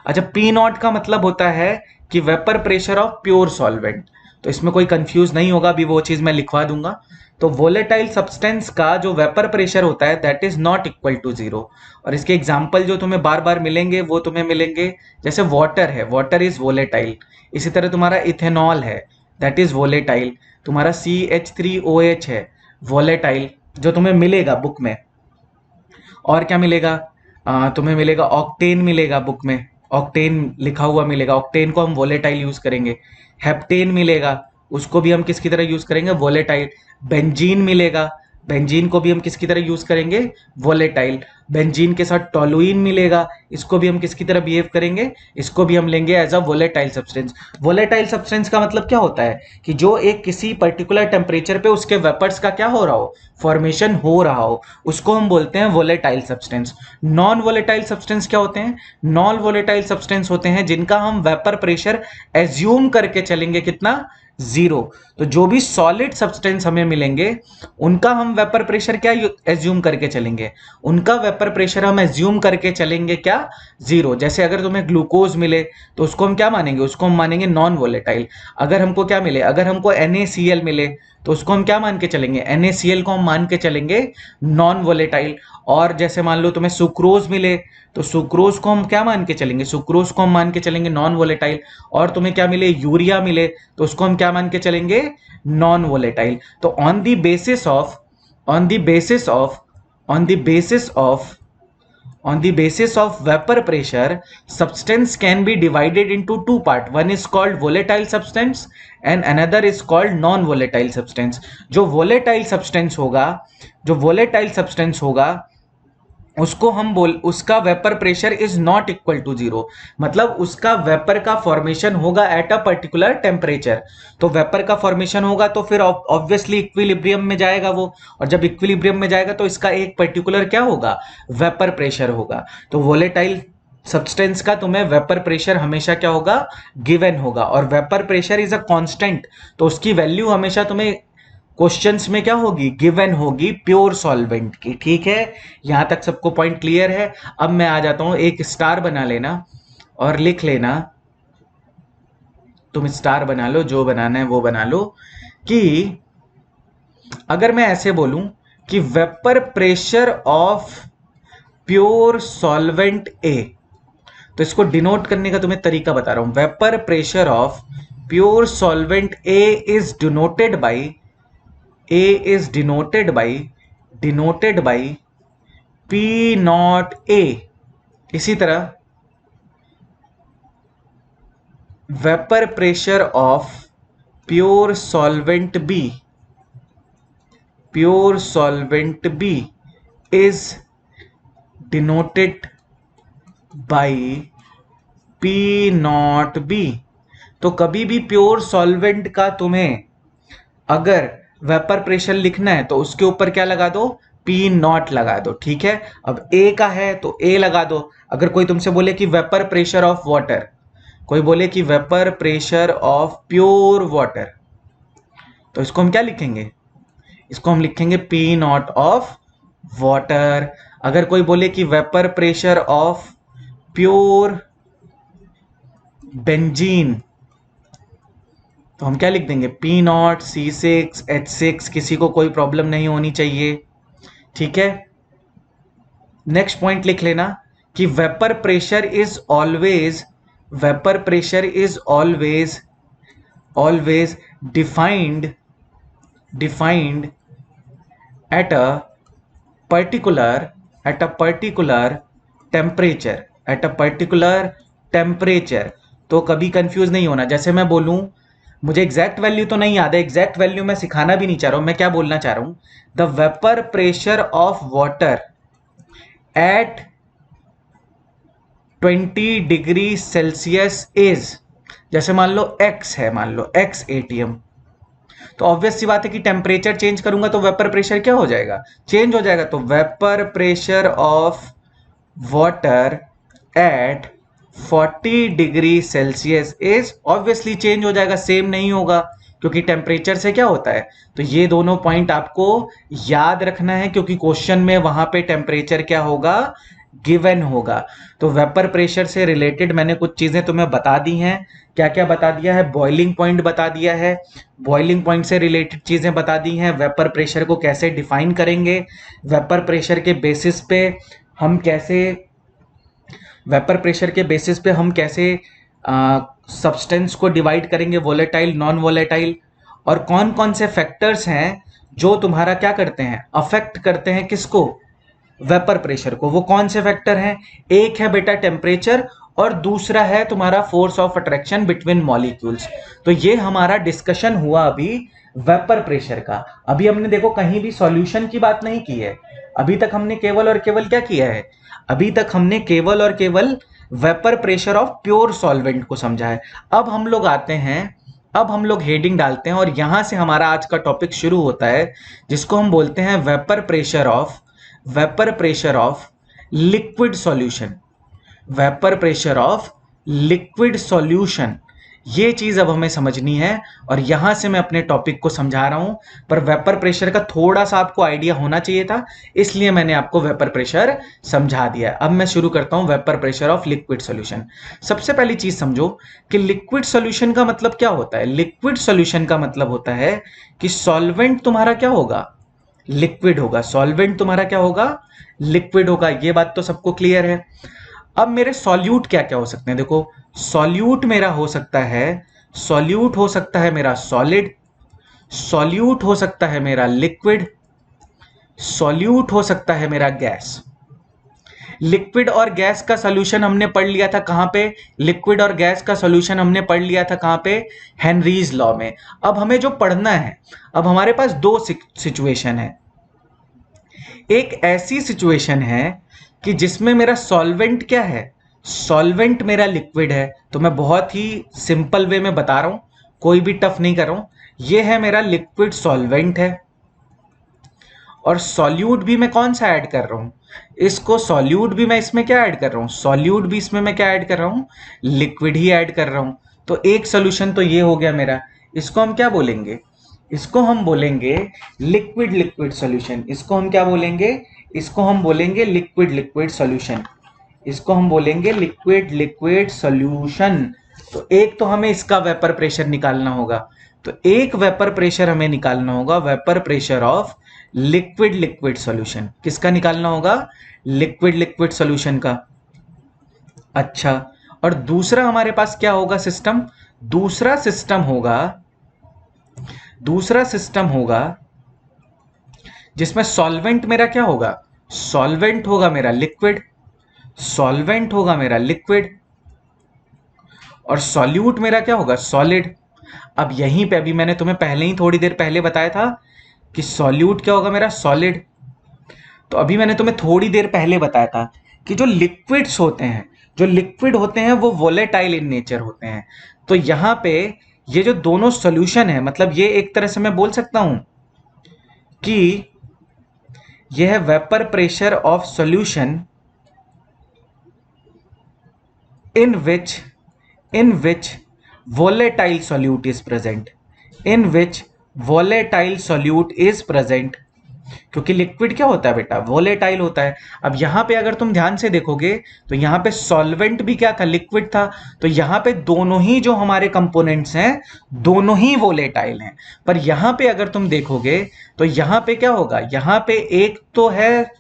अच्छा, पी नॉट का मतलब होता है कि vapour pressure of pure solvent. तो इसमें कोई कंफ्यूज नहीं होगा, अभी वो चीज मैं लिखवा दूंगा। तो वोलेटाइल सब्सटेंस का जो वेपर प्रेशर होता है that is not equal to zero. और इसके एग्जाम्पल जो तुम्हें बार बार मिलेंगे वो तुम्हें मिलेंगे, जैसे वाटर है, वाटर इज वोलेटाइल। इसी तरह तुम्हारा इथेनॉल है, दैट इज वोलेटाइल। तुम्हारा CH3OH है, वोलेटाइल, जो तुम्हें मिलेगा बुक में। और क्या मिलेगा, तुम्हें मिलेगा ऑक्टेन, मिलेगा बुक में, ऑक्टेन लिखा हुआ मिलेगा, ऑक्टेन को हम वोलेटाइल यूज करेंगे। हेप्टेन मिलेगा, उसको भी हम किसकी तरह यूज करेंगे, वोलेटाइल। बेंजीन मिलेगा, बेंजीन को भी हम किसकी तरह यूज करेंगे, वोलेटाइल। बेंजीन के साथ टोलुइन मिलेगा, इसको भी हम किसकी तरह बिहेव करेंगे, इसको भी हम लेंगे as a volatile substance. Volatile substance का मतलब क्या होता है कि जो एक किसी पर्टिकुलर टेम्परेचर पे उसके वेपर्स का क्या हो रहा हो, फॉर्मेशन हो रहा हो, उसको हम बोलते हैं volatile substance. Non volatile substance क्या होते हैं, नॉन वोलेटाइल सब्सटेंस होते हैं जिनका हम वेपर प्रेशर एज्यूम करके चलेंगे, कितना, जीरो। तो जो भी सॉलिड सब्सटेंस हमें मिलेंगे उनका हम वेपर प्रेशर क्या एज्यूम करके चलेंगे, उनका वेपर प्रेशर हम एज्यूम करके चलेंगे क्या, जीरो। जैसे अगर तुम्हें ग्लूकोज मिले तो उसको हम क्या मानेंगे, उसको हम मानेंगे नॉन वोलेटाइल। अगर हमको क्या मिले, अगर हमको NaCl मिले तो उसको हम क्या मान के चलेंगे, NaCl को हम मान के चलेंगे नॉन वोलेटाइल। और जैसे मान लो तुम्हें सुक्रोज मिले तो सुक्रोज को हम क्या मान के चलेंगे, सुक्रोज को हम मान के चलेंगे नॉन वोलेटाइल। और तुम्हें क्या मिले, यूरिया मिले तो उसको हम क्या मान के चलेंगे, नॉन वोलेटाइल। तो on the basis of on the basis of on the basis of on the basis of vapor pressure, substance can be divided into two parts. One is called volatile substance and another is called non volatile substance। जो volatile substance होगा उसको हम उसका vapour pressure is not equal to zero, मतलब उसका वेपर का फॉर्मेशन होगा एट अ पर्टिकुलर टेम्परेचर। तो वेपर का फॉर्मेशन होगा तो फिर ऑब्वियसली इक्विलिब्रियम में जाएगा वो, और जब इक्विलिब्रियम में जाएगा तो इसका एक पर्टिकुलर क्या होगा, वेपर प्रेशर होगा। तो वोलेटाइल सब्सटेंस का तुम्हें वेपर प्रेशर हमेशा क्या होगा, गिवन होगा। और vapour pressure is a constant, तो उसकी वैल्यू हमेशा तुम्हें क्वेश्चंस में क्या होगी, गिवन होगी प्योर सॉल्वेंट की। ठीक है, यहां तक सबको पॉइंट क्लियर है। अब मैं आ जाता हूं, एक स्टार बना लेना और लिख लेना, तुम स्टार बना लो, जो बनाना है वो बना लो, कि अगर मैं ऐसे बोलूं कि vapour pressure of pure solvent A, तो इसको डिनोट करने का तुम्हें तरीका बता रहा हूं। Vapour pressure of pure solvent A is denoted by, A is denoted by P naught A। इसी तरह vapour pressure of pure solvent B is denoted by P naught B। तो कभी भी प्योर सॉल्वेंट का तुम्हें अगर वेपर प्रेशर लिखना है तो उसके ऊपर क्या लगा दो, पी नॉट लगा दो। ठीक है, अब ए का है तो ए लगा दो। अगर कोई तुमसे बोले कि वेपर प्रेशर ऑफ वाटर, कोई बोले कि vapour pressure of pure water, तो इसको हम क्या लिखेंगे? इसको हम लिखेंगे पी नॉट ऑफ वाटर। अगर कोई बोले कि vapour pressure of pure benzene, तो हम क्या लिख देंगे? P not C6H6। किसी को कोई प्रॉब्लम नहीं होनी चाहिए, ठीक है। नेक्स्ट पॉइंट लिख लेना कि vapour pressure is always defined at a particular temperature. तो कभी कंफ्यूज नहीं होना। जैसे मैं बोलूं, मुझे एग्जैक्ट वैल्यू तो नहीं याद है, एग्जैक्ट वैल्यू मैं सिखाना भी नहीं चाह रहा हूं, मैं क्या बोलना चाह रहा हूं, the vapour pressure of water at 20 degree Celsius is, जैसे मान लो x है, मान लो x ATM, तो ऑब्वियस सी बात है कि टेम्परेचर चेंज करूंगा तो वेपर प्रेशर क्या हो जाएगा? चेंज हो जाएगा। तो vapour pressure of water at 40 degree Celsius is obviously change हो जाएगा, सेम नहीं होगा, क्योंकि टेम्परेचर से क्या होता है। तो ये दोनों पॉइंट आपको याद रखना है, क्योंकि क्वेश्चन में वहां पे टेम्परेचर क्या होगा? गिवन होगा। तो वेपर प्रेशर से रिलेटेड मैंने कुछ चीजें तुम्हें बता दी हैं। क्या क्या बता दिया है? बॉइलिंग पॉइंट बता दिया है, बॉइलिंग पॉइंट से रिलेटेड चीजें बता दी हैं, वेपर प्रेशर को कैसे डिफाइन करेंगे, वेपर प्रेशर के बेसिस पे हम कैसे सब्सटेंस को डिवाइड करेंगे, वोलेटाइल नॉन वोलेटाइल, और कौन कौन से फैक्टर्स हैं जो तुम्हारा क्या करते हैं? अफेक्ट करते हैं किसको? वेपर प्रेशर को। वो कौन से फैक्टर हैं? एक है बेटा टेम्परेचर, और दूसरा है तुम्हारा force of attraction between molecules. तो ये हमारा डिस्कशन हुआ अभी वेपर प्रेशर का। अभी हमने देखो कहीं भी सॉल्यूशन की बात नहीं की है, अभी तक हमने केवल और केवल क्या किया है? अभी तक हमने केवल और केवल vapour pressure of pure solvent को समझा है। अब हम लोग आते हैं, अब हम लोग हेडिंग डालते हैं, और यहां से हमारा आज का टॉपिक शुरू होता है, जिसको हम बोलते हैं vapour pressure of liquid solution. Vapour pressure of liquid solution, ये चीज अब हमें समझनी है, और यहां से मैं अपने टॉपिक को समझा रहा हूं। पर वेपर प्रेशर का थोड़ा सा आपको आइडिया होना चाहिए था, इसलिए मैंने आपको वेपर प्रेशर समझा दिया। अब मैं शुरू करता हूं vapour pressure of liquid solution. सबसे पहली चीज समझो कि लिक्विड सॉल्यूशन का मतलब क्या होता है। लिक्विड सॉल्यूशन का मतलब होता है कि सॉल्वेंट तुम्हारा क्या होगा? लिक्विड होगा। सॉल्वेंट तुम्हारा क्या होगा? लिक्विड होगा। ये बात तो सबको क्लियर है। अब मेरे सॉल्यूट क्या क्या हो सकते हैं? देखो, सॉल्यूट मेरा हो सकता है, सॉल्यूट हो सकता है मेरा सॉलिड, सॉल्यूट हो सकता है मेरा लिक्विड, सॉल्यूट हो सकता है मेरा गैस। लिक्विड और गैस का सॉल्यूशन हमने पढ़ लिया था कहां पे? लिक्विड और गैस का सॉल्यूशन हमने पढ़ लिया था कहां पे? हेनरीज लॉ में। अब हमें जो पढ़ना है, अब हमारे पास दो सिचुएशन है। एक ऐसी सिचुएशन है कि जिसमें मेरा सॉल्वेंट क्या है? सॉल्वेंट मेरा लिक्विड है। तो मैं बहुत ही सिंपल वे में बता रहा हूं, कोई भी टफ नहीं कर रहा हूं। ये है मेरा लिक्विड सॉल्वेंट है, और सॉल्यूट भी मैं कौन सा ऐड कर रहा हूं? इसको सॉल्यूट भी मैं इसमें क्या ऐड कर रहा हूं? सॉल्यूट भी इसमें मैं क्या ऐड कर रहा हूं? लिक्विड ही ऐड कर रहा हूं। तो एक सोल्यूशन तो ये हो गया मेरा। इसको हम क्या बोलेंगे? इसको हम बोलेंगे लिक्विड लिक्विड सॉल्यूशन। इसको हम क्या बोलेंगे? इसको हम बोलेंगे लिक्विड लिक्विड सॉल्यूशन। इसको हम बोलेंगे लिक्विड लिक्विड सॉल्यूशन। तो एक तो हमें इसका वेपर प्रेशर निकालना होगा। तो एक वेपर प्रेशर हमें निकालना होगा, vapour pressure of liquid liquid solution. किसका निकालना होगा? लिक्विड लिक्विड सॉल्यूशन का। अच्छा, और दूसरा हमारे पास क्या होगा सिस्टम? दूसरा सिस्टम होगा जिसमें सॉल्वेंट मेरा क्या होगा? सॉल्वेंट होगा मेरा लिक्विड, सॉल्वेंट होगा मेरा लिक्विड, और सॉल्यूट मेरा क्या होगा? सॉलिड। अब यहीं पे अभी मैंने तुम्हें पहले ही थोड़ी देर पहले बताया था कि सॉल्यूट क्या होगा मेरा? सॉलिड। तो अभी मैंने तुम्हें थोड़ी देर पहले बताया था कि जो लिक्विड्स होते हैं, जो लिक्विड होते हैं वो वोलेटाइल इन नेचर होते हैं। तो यहां पे ये जो दोनों सॉल्यूशन है, मतलब ये एक तरह से मैं बोल सकता हूं कि यह है vapour pressure of solution in which in which volatile solute is present, in which volatile solute is present। क्योंकि लिक्विड क्या होता है बेटा, वोलेटाइल होता है। अब यहां पे अगर तुम ध्यान से देखोगे तो यहां पे सॉल्वेंट भी क्या था, लिक्विड था। तो यहां पे दोनों ही जो हमारे कंपोनेंट्स हैं दोनों ही वोलेटाइल हैं। पर यहां पे अगर तुम देखोगे तो यहां पे क्या होगा, यहां पे एक तो है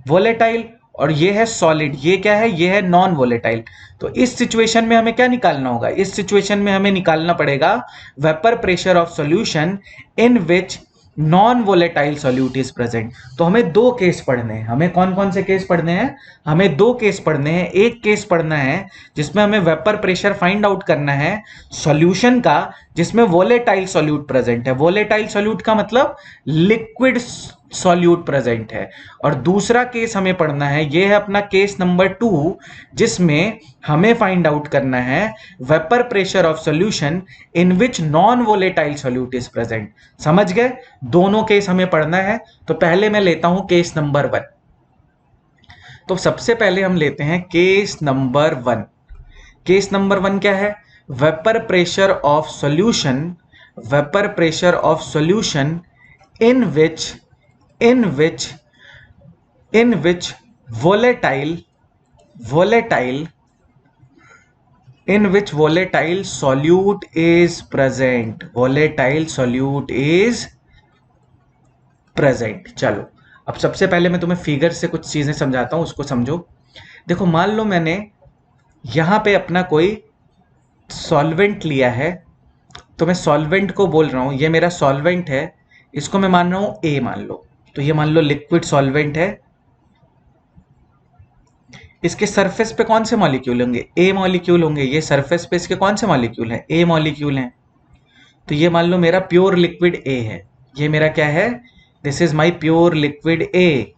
वोलेटाइल और ये है सॉलिड, ये क्या है, ये है नॉन वोलेटाइल। तो इस सिचुएशन में हमें क्या निकालना होगा, इस सिचुएशन में हमें निकालना पड़ेगा vapour pressure of solution in which non volatile solute is present. तो हमें दो केस पढ़ने हैं। हमें कौन कौन से केस पढ़ने हैं, हमें दो केस पढ़ने हैं। एक केस पढ़ना है जिसमें हमें वेपर प्रेशर फाइंड आउट करना है सॉल्यूशन का, जिसमें वोलेटाइल सॉल्यूट प्रेजेंट है। वोलेटाइल सॉल्यूट का मतलब लिक्विड सॉल्यूट प्रेजेंट है। और दूसरा केस हमें पढ़ना है, ये है अपना केस नंबर 2, जिसमें हमें फाइंड आउट करना है vapour pressure of solution in which non volatile solute is present. समझ गए, दोनों केस हमें पढ़ना है। तो पहले मैं लेता हूं केस नंबर 1। तो सबसे पहले हम लेते हैं केस नंबर 1। केस नंबर 1 क्या है, vapour pressure of solution, vapour pressure of solution in which in which in which volatile volatile in which volatile solute is present, volatile solute is present। चलो अब सबसे पहले मैं तुम्हें फिगर से कुछ चीजें समझाता हूं, उसको समझो। देखो मान लो मैंने यहां पे अपना कोई सॉल्वेंट लिया है, तो मैं सॉल्वेंट को बोल रहा हूं ये मेरा सॉल्वेंट है, इसको मैं मान रहा हूं ए मान लो। तो ये मान लो लिक्विड सॉल्वेंट है। इसके सरफेस पे कौन से मॉलिक्यूल होंगे, ए मॉलिक्यूल होंगे। ये सरफेस पे इसके कौन से मॉलिक्यूल हैं, ए मॉलिक्यूल हैं। तो ये मान लो मेरा प्योर लिक्विड ए है, ये मेरा क्या है, this is my pure liquid ए।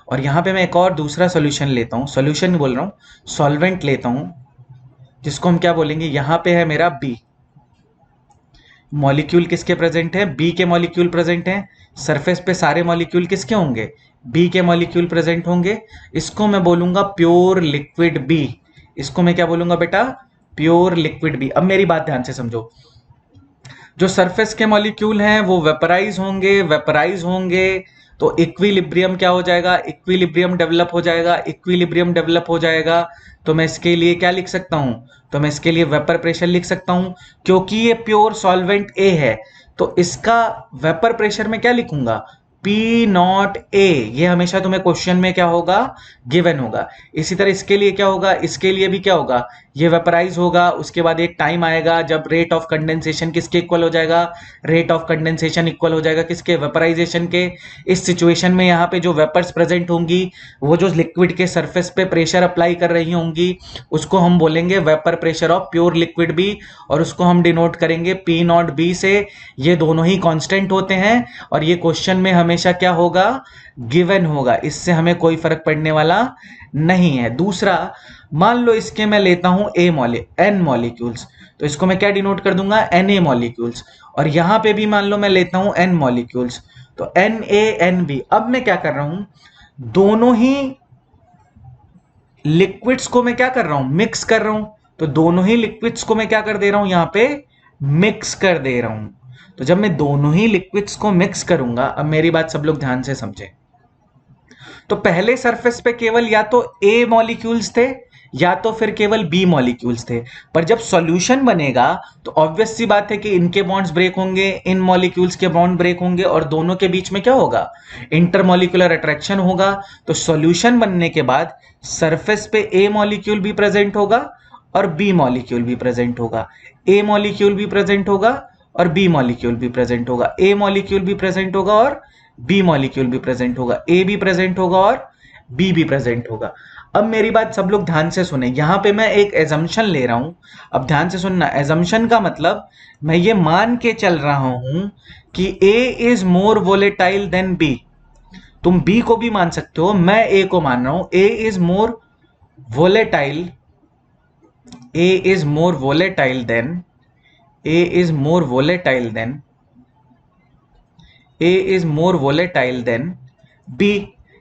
और यहां पे मैं एक और दूसरा सॉल्यूशन लेता हूं, सॉल्यूशन बोल रहा हूं, सॉल्वेंट लेता हूं, जिसको हम क्या बोलेंगे, यहां पे है मेरा बी। मॉलिक्यूल किसके प्रेजेंट है, बी के मॉलिक्यूल प्रेजेंट हैं। सरफेस पे सारे मॉलिक्यूल किसके होंगे, बी के मॉलिक्यूल प्रेजेंट होंगे। इसको मैं बोलूंगा प्योर लिक्विड बी। इसको मैं क्या बोलूंगा बेटा, प्योर लिक्विड बी। अब मेरी बात ध्यान से समझो, जो सरफेस के मॉलिक्यूल हैं वो वेपराइज होंगे, वेपराइज होंगे तो इक्विलिब्रियम क्या हो जाएगा, इक्विलिब्रियम डेवलप हो जाएगा, इक्विलिब्रियम डेवलप हो जाएगा। तो मैं इसके लिए क्या लिख सकता हूं, तो मैं इसके लिए वेपर प्रेशर लिख सकता हूं। क्योंकि ये प्योर सॉल्वेंट ए है तो इसका वेपर प्रेशर में क्या लिखूंगा, पी नॉट ए। ये हमेशा तुम्हें क्वेश्चन में क्या होगा, गिवन होगा। इसी तरह इसके लिए क्या होगा, इसके लिए भी क्या होगा, ये वेपराइज होगा। उसके बाद एक टाइम आएगा जब रेट ऑफ कंडेंसेशन किसके इक्वल हो जाएगा, रेट ऑफ कंडेंसेशन इक्वल हो जाएगा किसके, वेपराइजेशन के। इस सिचुएशन में यहाँ पे जो वेपर्स प्रेजेंट होंगी वो जो लिक्विड के सरफेस पे प्रेशर अप्लाई कर रही होंगी उसको हम बोलेंगे vapour pressure of pure liquid B, और उसको हम डिनोट करेंगे पी नॉट बी से। ये दोनों ही कांस्टेंट होते हैं और ये क्वेश्चन में हमेशा क्या होगा, गिवन होगा। इससे हमें कोई फर्क पड़ने वाला नहीं है। दूसरा, मान लो इसके मैं लेता हूं एन मॉलिक्यूल्स, तो इसको मैं क्या डिनोट कर दूंगा, एन ए मॉलिक्यूल्स। और यहां पे भी मान लो मैं लेता हूं एन मॉलिक्यूल्स, तो एन ए एन बी। अब मैं क्या कर रहा हूं, दोनों ही लिक्विड्स को मैं क्या कर रहा हूं, मिक्स कर रहा हूं। तो दोनों ही लिक्विड्स को मैं क्या कर दे रहा हूं, यहां पे मिक्स कर दे रहा हूं। तो जब मैं दोनों ही लिक्विड्स को मिक्स करूंगा, अब मेरी बात सब लोग ध्यान से समझें, तो पहले सरफेस पे केवल या तो ए मॉलिक्यूल्स थे या तो फिर केवल बी मॉलिक्यूल्स थे। पर जब सॉल्यूशन बनेगा तो ऑब्वियस सी बात है कि इनके बॉन्ड्स ब्रेक होंगे, इन मॉलिक्यूल्स के बॉन्ड ब्रेक होंगे और दोनों के बीच में क्या होगा, इंटरमॉलिक्यूलर अट्रैक्शन होगा। तो सॉल्यूशन बनने के बाद सरफेस पे ए मॉलिक्यूल भी प्रेजेंट होगा और बी मॉलिक्यूल भी प्रेजेंट होगा, ए मॉलिक्यूल भी प्रेजेंट होगा और बी मॉलिक्यूल भी प्रेजेंट होगा, ए मॉलिक्यूल भी प्रेजेंट होगा और बी मॉलिक्यूल भी प्रेजेंट होगा, ए भी प्रेजेंट होगा और बी भी प्रेजेंट होगा। अब मेरी बात सब लोग ध्यान से सुने, यहां पे मैं एक एजम्पशन ले रहा हूं। अब ध्यान से सुनना, एजम्पशन का मतलब मैं ये मान के चल रहा हूं कि A is more volatile than B. तुम बी को भी मान सकते हो, मैं ए को मान रहा हूं। A is more volatile, A is more volatile than, A is more volatile than, A is more volatile than B।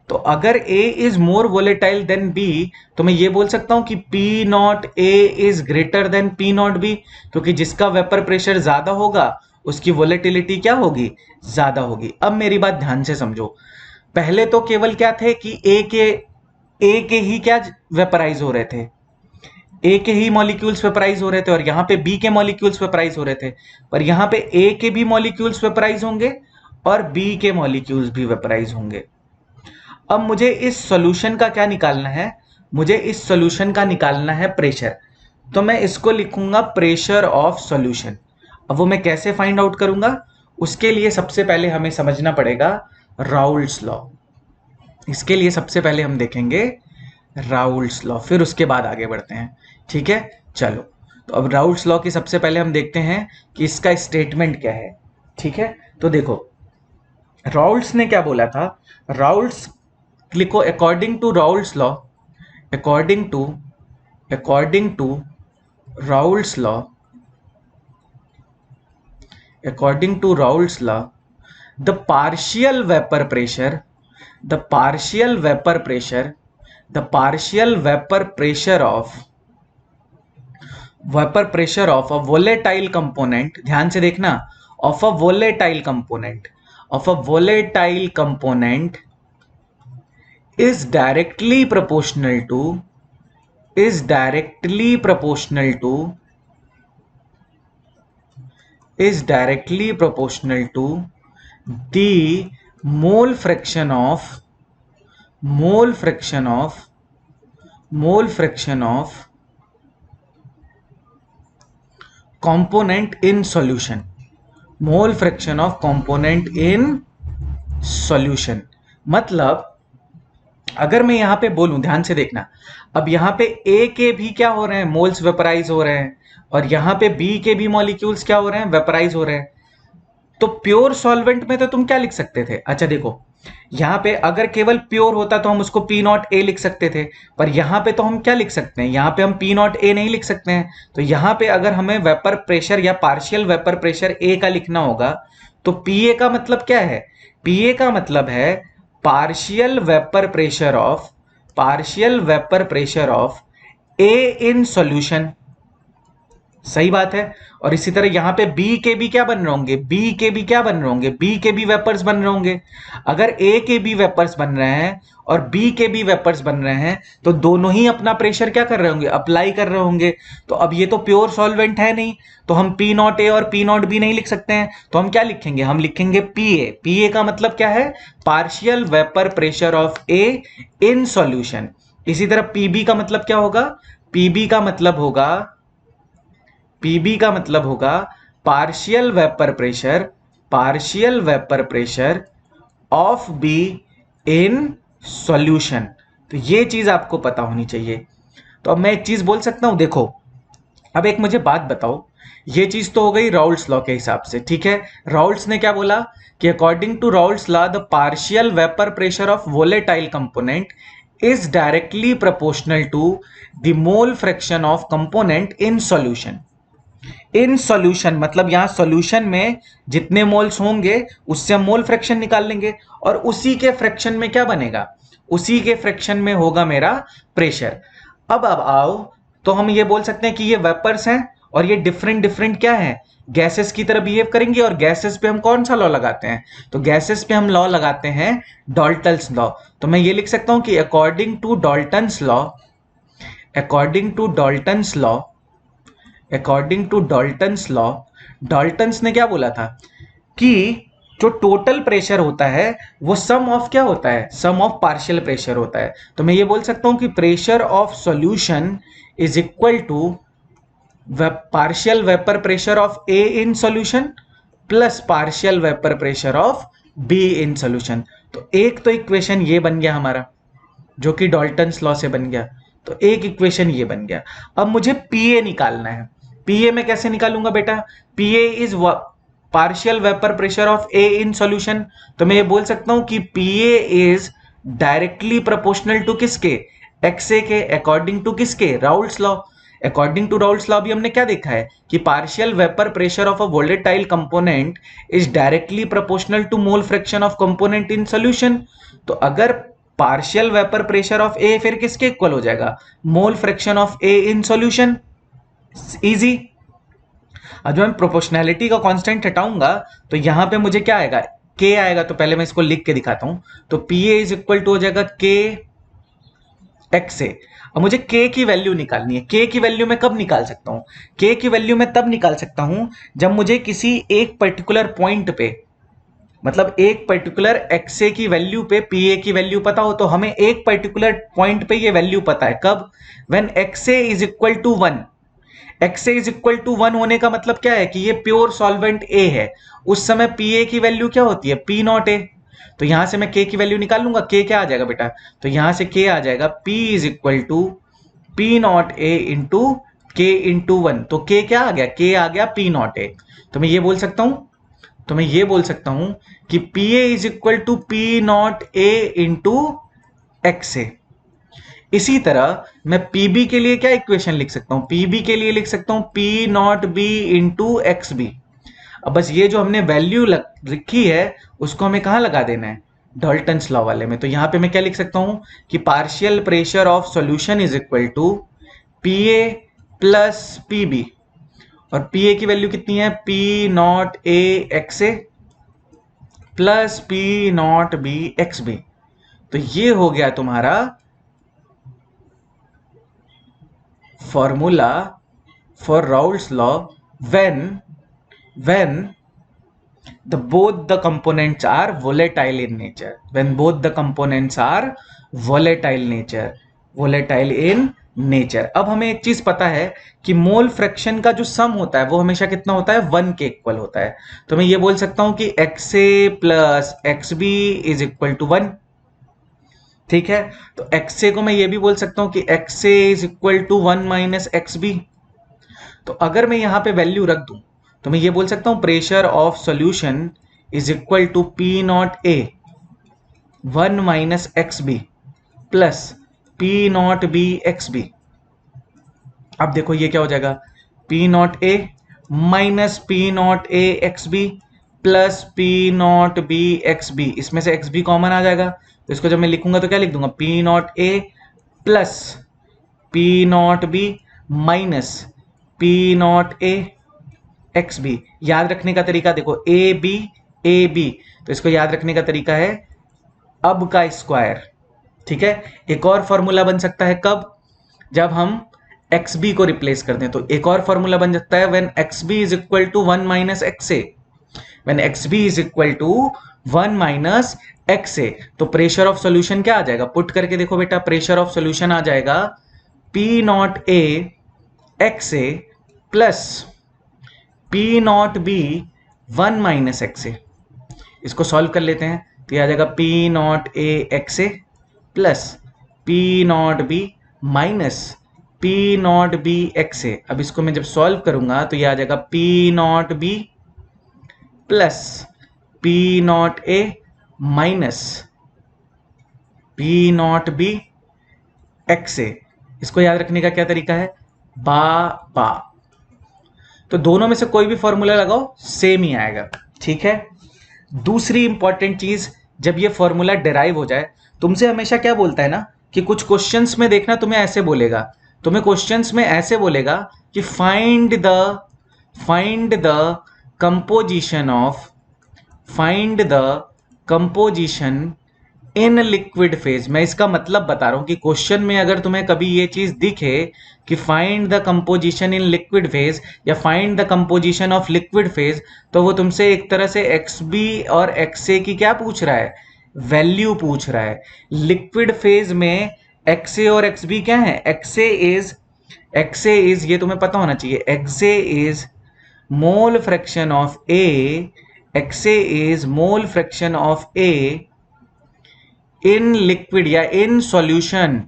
तो अगर A is more volatile than B, तो मैं ये बोल सकता हूं कि P not A is greater than P naught B, क्योंकि जिसका वेपर प्रेशर ज्यादा होगा उसकी वोलेटिलिटी क्या होगी, ज्यादा होगी। अब मेरी बात ध्यान से समझो, पहले तो केवल क्या थे कि ए के ही क्या वेपराइज हो रहे थे, ए के ही मॉलिक्यूल्स वेपराइज हो रहे थे, और यहां पे बी के मॉलिक्यूल्स वेपराइज हो रहे थे, पर यहां पे ए के भी मॉलिक्यूल्स वेपराइज होंगे और बी के मॉलिक्यूल्स भी वेपराइज होंगे। अब मुझे इस सॉल्यूशन का क्या निकालना है, मुझे इस सॉल्यूशन का निकालना है प्रेशर, तो मैं इसको लिखूंगा प्रेशर ऑफ सॉल्यूशन। अब वो मैं कैसे फाइंड आउट करूंगा, उसके लिए सबसे पहले हमें समझना पड़ेगा राउल्ट्स लॉ। इसके लिए सबसे पहले हम देखेंगे राउल्ट्स लॉ, फिर उसके बाद आगे बढ़ते हैं, ठीक है। चलो, तो अब राउल्ट्स लॉ की सबसे पहले हम देखते हैं कि इसका स्टेटमेंट क्या है, ठीक है। तो देखो, राउल्ट्स ने क्या बोला था, राउल्ट्स लिखो, according to Raoult's law, according to Raoult's law, according to Raoult's law, the partial vapour pressure, the partial vapour pressure, the partial vapour pressure of, vapour pressure of a volatile component, ध्यान से देखना, of a volatile component, of a volatile component is directly proportional to, is directly proportional to, is directly proportional to the mole fraction of, mole fraction of, mole fraction of component in solution, mole fraction of component in solution। मतलब अगर मैं यहां पे बोलूं, ध्यान से देखना, अब यहां पे ए के भी क्या हो रहे हैं, मोल्स वेपराइज हो रहे हैं, और यहां पे बी के भी मॉलिक्यूल्स क्या हो रहे हैं, वेपराइज हो रहे हैं। तो प्योर सॉल्वेंट में तो तुम क्या लिख सकते थे, अच्छा देखो, यहां पे अगर केवल प्योर होता तो हम उसको पी नॉट ए लिख सकते थे, पर यहां पे तो हम क्या लिख सकते हैं, यहां पे हम पी नॉट ए नहीं लिख सकते हैं। तो यहां पे अगर हमें वेपर प्रेशर या पार्शियल वेपर प्रेशर ए का लिखना होगा, तो पी ए का मतलब क्या है, पी ए का मतलब है partial vapour pressure of, partial vapour pressure of A in solution, सही बात है। और इसी तरह यहां पे बी के भी क्या बन रहे होंगे, बी के भी क्या बन रहे होंगे, बी के भी वेपर्स बन रहे होंगे। अगर ए के भी वेपर्स बन रहे हैं और बी के भी वेपर्स बन रहे हैं, तो दोनों ही अपना प्रेशर क्या कर रहे होंगे, अप्लाई कर रहे होंगे। तो अब ये तो प्योर सॉल्वेंट है नहीं, तो हम पी नॉट ए और पी नॉट बी नहीं लिख सकते हैं, तो हम क्या लिखेंगे, हम लिखेंगे पी ए। पी ए का मतलब क्या है, partial vapour pressure of A in solution. इसी तरह पीबी का मतलब क्या होगा, पीबी का मतलब होगा, पीबी का मतलब होगा partial vapour pressure, partial vapour pressure of B in solution. तो ये चीज आपको पता होनी चाहिए। तो अब मैं एक चीज बोल सकता हूं, देखो, अब एक मुझे बात बताओ, ये चीज तो हो गई राउल्ट्स लॉ के हिसाब से, ठीक है। राउल्ट्स ने क्या बोला कि according to Raoult's law the partial vapour pressure of volatile component is directly proportional to the mole fraction of component in solution. In solution मतलब यहां सॉल्यूशन में जितने मोल्स होंगे उससे हम मोल फ्रैक्शन निकाल लेंगे, और उसी के फ्रैक्शन में क्या बनेगा, उसी के फ्रैक्शन में होगा मेरा प्रेशर। अब आओ, तो हम ये बोल सकते हैं कि ये वेपर्स हैं और ये डिफरेंट डिफरेंट क्या है, गैसेस की तरह बिहेव करेंगे। और गैसेस पे हम कौन सा लॉ लगाते हैं, तो गैसेस पे हम लॉ लगाते हैं डाल्टन्स लॉ। तो मैं ये लिख सकता हूं कि according to Dalton's law, according to Dalton's law, according to Dalton's law, Dalton's ने क्या बोला था कि जो टोटल प्रेशर होता है वो सम ऑफ क्या होता है, सम ऑफ पार्शियल प्रेशर होता है। तो मैं ये बोल सकता हूं कि pressure of solution is equal to partial vapour pressure of A in solution plus partial vapour pressure of B in solution. तो एक तो इक्वेशन ये बन गया हमारा, जो कि डाल्टन्स लॉ से बन गया, तो एक इक्वेशन ये बन गया। अब मुझे पीए निकालना है। पीए मैं कैसे निकालूंगा बेटा, PA is partial vapour pressure of A in solution. तो मैं ये बोल सकता हूं कि PA is directly proportional to किसके, एक्सए के, अकॉर्डिंग टू किसके, Raoult's law. According to Raoult's law भी हमने क्या देखा है कि partial vapour pressure of a volatile component is directly proportional to mole fraction of component in solution. तो अगर partial vapour pressure of A फिर किसके इक्वल हो जाएगा, मोल fraction of A in solution. Easy. अब जब मैं प्रोपोर्शनैलिटी का कांस्टेंट हटाऊंगा तो यहां पे मुझे क्या आएगा, के आएगा। तो पहले मैं इसको लिख के दिखाता हूं। तो P A is equal to हो जाएगा के एक्स ए। अब मुझे k की वैल्यू निकालनी है। k की वैल्यू मैं कब निकाल सकता हूं, k की वैल्यू मैं तब निकाल सकता हूं जब मुझे किसी एक पर्टिकुलर पॉइंट पे, मतलब एक पर्टिकुलर एक्स ए की वैल्यू पे पी ए की वैल्यू पता हो। तो हमें एक पर्टिकुलर पॉइंट पे ये वैल्यू पता है कब, when X A is equal to 1। X A is equal to 1 होने का मतलब क्या है कि ये प्योर सॉल्वेंट ए है। उस समय पी ए की वैल्यू क्या होती है, पी नॉट ए। तो यहां से मैं के की वैल्यू निकाल लूंगा। के क्या आ जाएगा बेटा, तो यहां से के आ जाएगा P is equal to P not A into के इंटू 1। तो के क्या आ गया, के आ गया पी नॉट ए। तो मैं ये बोल सकता हूं, कि P A is equal to P not A into X A. इसी तरह मैं पीबी के लिए क्या इक्वेशन लिख सकता हूं, पीबी के लिए लिख सकता हूं P naught B into X B. अब बस ये जो हमने वैल्यू लिखी है उसको हमें कहां लगा देना है, डाल्टन्स लॉ वाले में। तो यहां पे मैं क्या लिख सकता हूं कि partial pressure of solution is equal to P A plus P B. और पी ए की वैल्यू कितनी है, P not A X A plus P naught B X B. तो ये हो गया तुम्हारा formula for Raoult's law when both the components are volatile in nature, when both the components are volatile in nature। अब हमें एक चीज पता है कि मोल फ्रैक्शन का जो सम होता है वो हमेशा कितना होता है, 1 के इक्वल होता है। तो मैं ये बोल सकता हूं कि X A plus X B is equal to 1। ठीक है, तो एक्स ए को मैं ये भी बोल सकता हूं कि X A is equal to 1 minus X B. तो अगर मैं यहां पे वैल्यू रख दूं तो मैं ये बोल सकता हूं pressure of solution is equal to P not A 1 minus X B plus P naught B X B. अब देखो ये क्या हो जाएगा, P not A minus P not A X B plus P naught B X B. इसमें से एक्स बी कॉमन आ जाएगा। तो इसको जब मैं लिखूंगा तो क्या लिख दूंगा, P not A plus P naught B minus P not A X B. याद रखने का तरीका देखो, ए बी, तो इसको याद रखने का तरीका है अब का स्क्वायर। ठीक है, एक और फॉर्मूला बन सकता है कब, जब हम एक्स बी को रिप्लेस कर दें। तो एक और फॉर्मूला बन सकता है when X B is equal to 1 minus X A, when X B is equal to 1 minus X A. तो प्रेशर ऑफ सॉल्यूशन क्या आ जाएगा, पुट करके देखो बेटा, प्रेशर ऑफ सॉल्यूशन आ जाएगा P not A X A plus P naught B 1 minus X A. इसको सॉल्व कर लेते हैं तो ये आ जाएगा P not A X A plus P naught B minus P naught B X A. अब इसको मैं जब सॉल्व करूंगा तो ये आ जाएगा P naught B plus P not A minus P naught B X A. इसको याद रखने का क्या तरीका है, बा। तो दोनों में से कोई भी फॉर्मूला लगाओ सेम ही आएगा। ठीक है, दूसरी इंपॉर्टेंट चीज, जब ये फॉर्मूला डिराइव हो जाए, तुमसे हमेशा क्या बोलता है ना कि कुछ क्वेश्चंस में देखना तुम्हें ऐसे बोलेगा, तुम्हें क्वेश्चंस में ऐसे बोलेगा कि find the composition in liquid phase. मैं इसका मतलब बता रहा हूं कि क्वेश्चन में अगर तुम्हें कभी ये चीज दिखे कि find the composition in liquid phase या find the composition of liquid phase, तो वो तुमसे एक तरह से एक्स बी और एक्स ए की क्या पूछ रहा है, वैल्यू पूछ रहा है। लिक्विड फेज में एक्स ए और एक्स बी क्या है, एक्स ए इज ये तुम्हें पता होना चाहिए, X A is mole fraction of A, X A is mole fraction of A in liquid या इन सॉल्यूशन,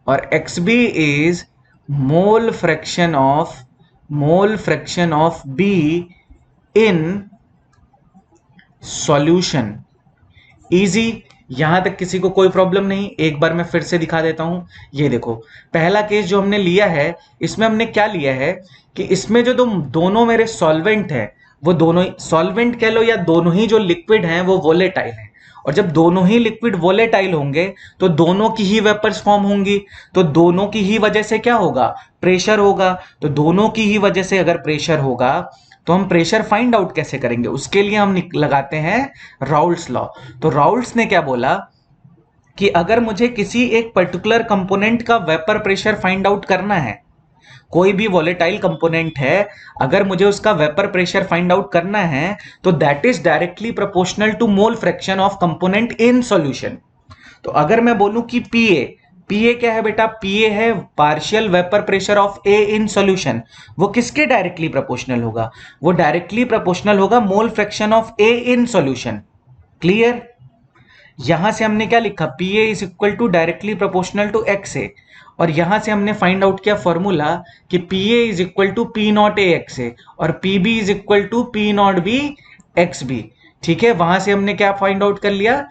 और X B is mole fraction of B in solution. Easy, यहां तक किसी को कोई प्रॉब्लम नहीं। एक बार मैं फिर से दिखा देता हूं। ये देखो, पहला केस जो हमने लिया है, इसमें हमने क्या लिया है कि इसमें जो दोनों मेरे सॉल्वेंट है, वो दोनों सॉल्वेंट कह लो या दोनों ही जो लिक्विड हैं वो वोलेटाइल हैं। और जब दोनों ही लिक्विड वोलेटाइल होंगे तो दोनों की ही वेपर्स फॉर्म होंगी, तो दोनों की ही वजह से क्या होगा, प्रेशर होगा। तो दोनों की ही वजह से अगर प्रेशर होगा तो हम प्रेशर फाइंड आउट कैसे करेंगे, उसके लिए हम लगाते हैं राउल्ट्स लॉ। तो राउल्ट्स ने क्या बोला कि अगर मुझे किसी एक पर्टिकुलर कंपोनेंट का वेपर प्रेशर फाइंड आउट करना है, कोई भी वॉलेटाइल कंपोनेंट है, अगर मुझे उसका वेपर प्रेशर फाइंड आउट करना है तो that is directly proportional to mole fraction of component in solution. तो अगर मैं बोलूं कि पीए, पीए क्या है बेटा, पीए है partial vapour pressure of A in solution, वो किसके डायरेक्टली प्रोपोर्शनल होगा, वो डायरेक्टली प्रोपोर्शनल होगा mole fraction of A in solution. Clear. यहां से हमने क्या लिखा, P A is equal to directly proportional to X A, और यहां से हमने फाइंड आउट किया फॉर्मूला कि P A is equal to P not A X A और P B is equal to P naught B X B. ठीक है, वहां से हमने क्या फाइंड आउट कर लिया,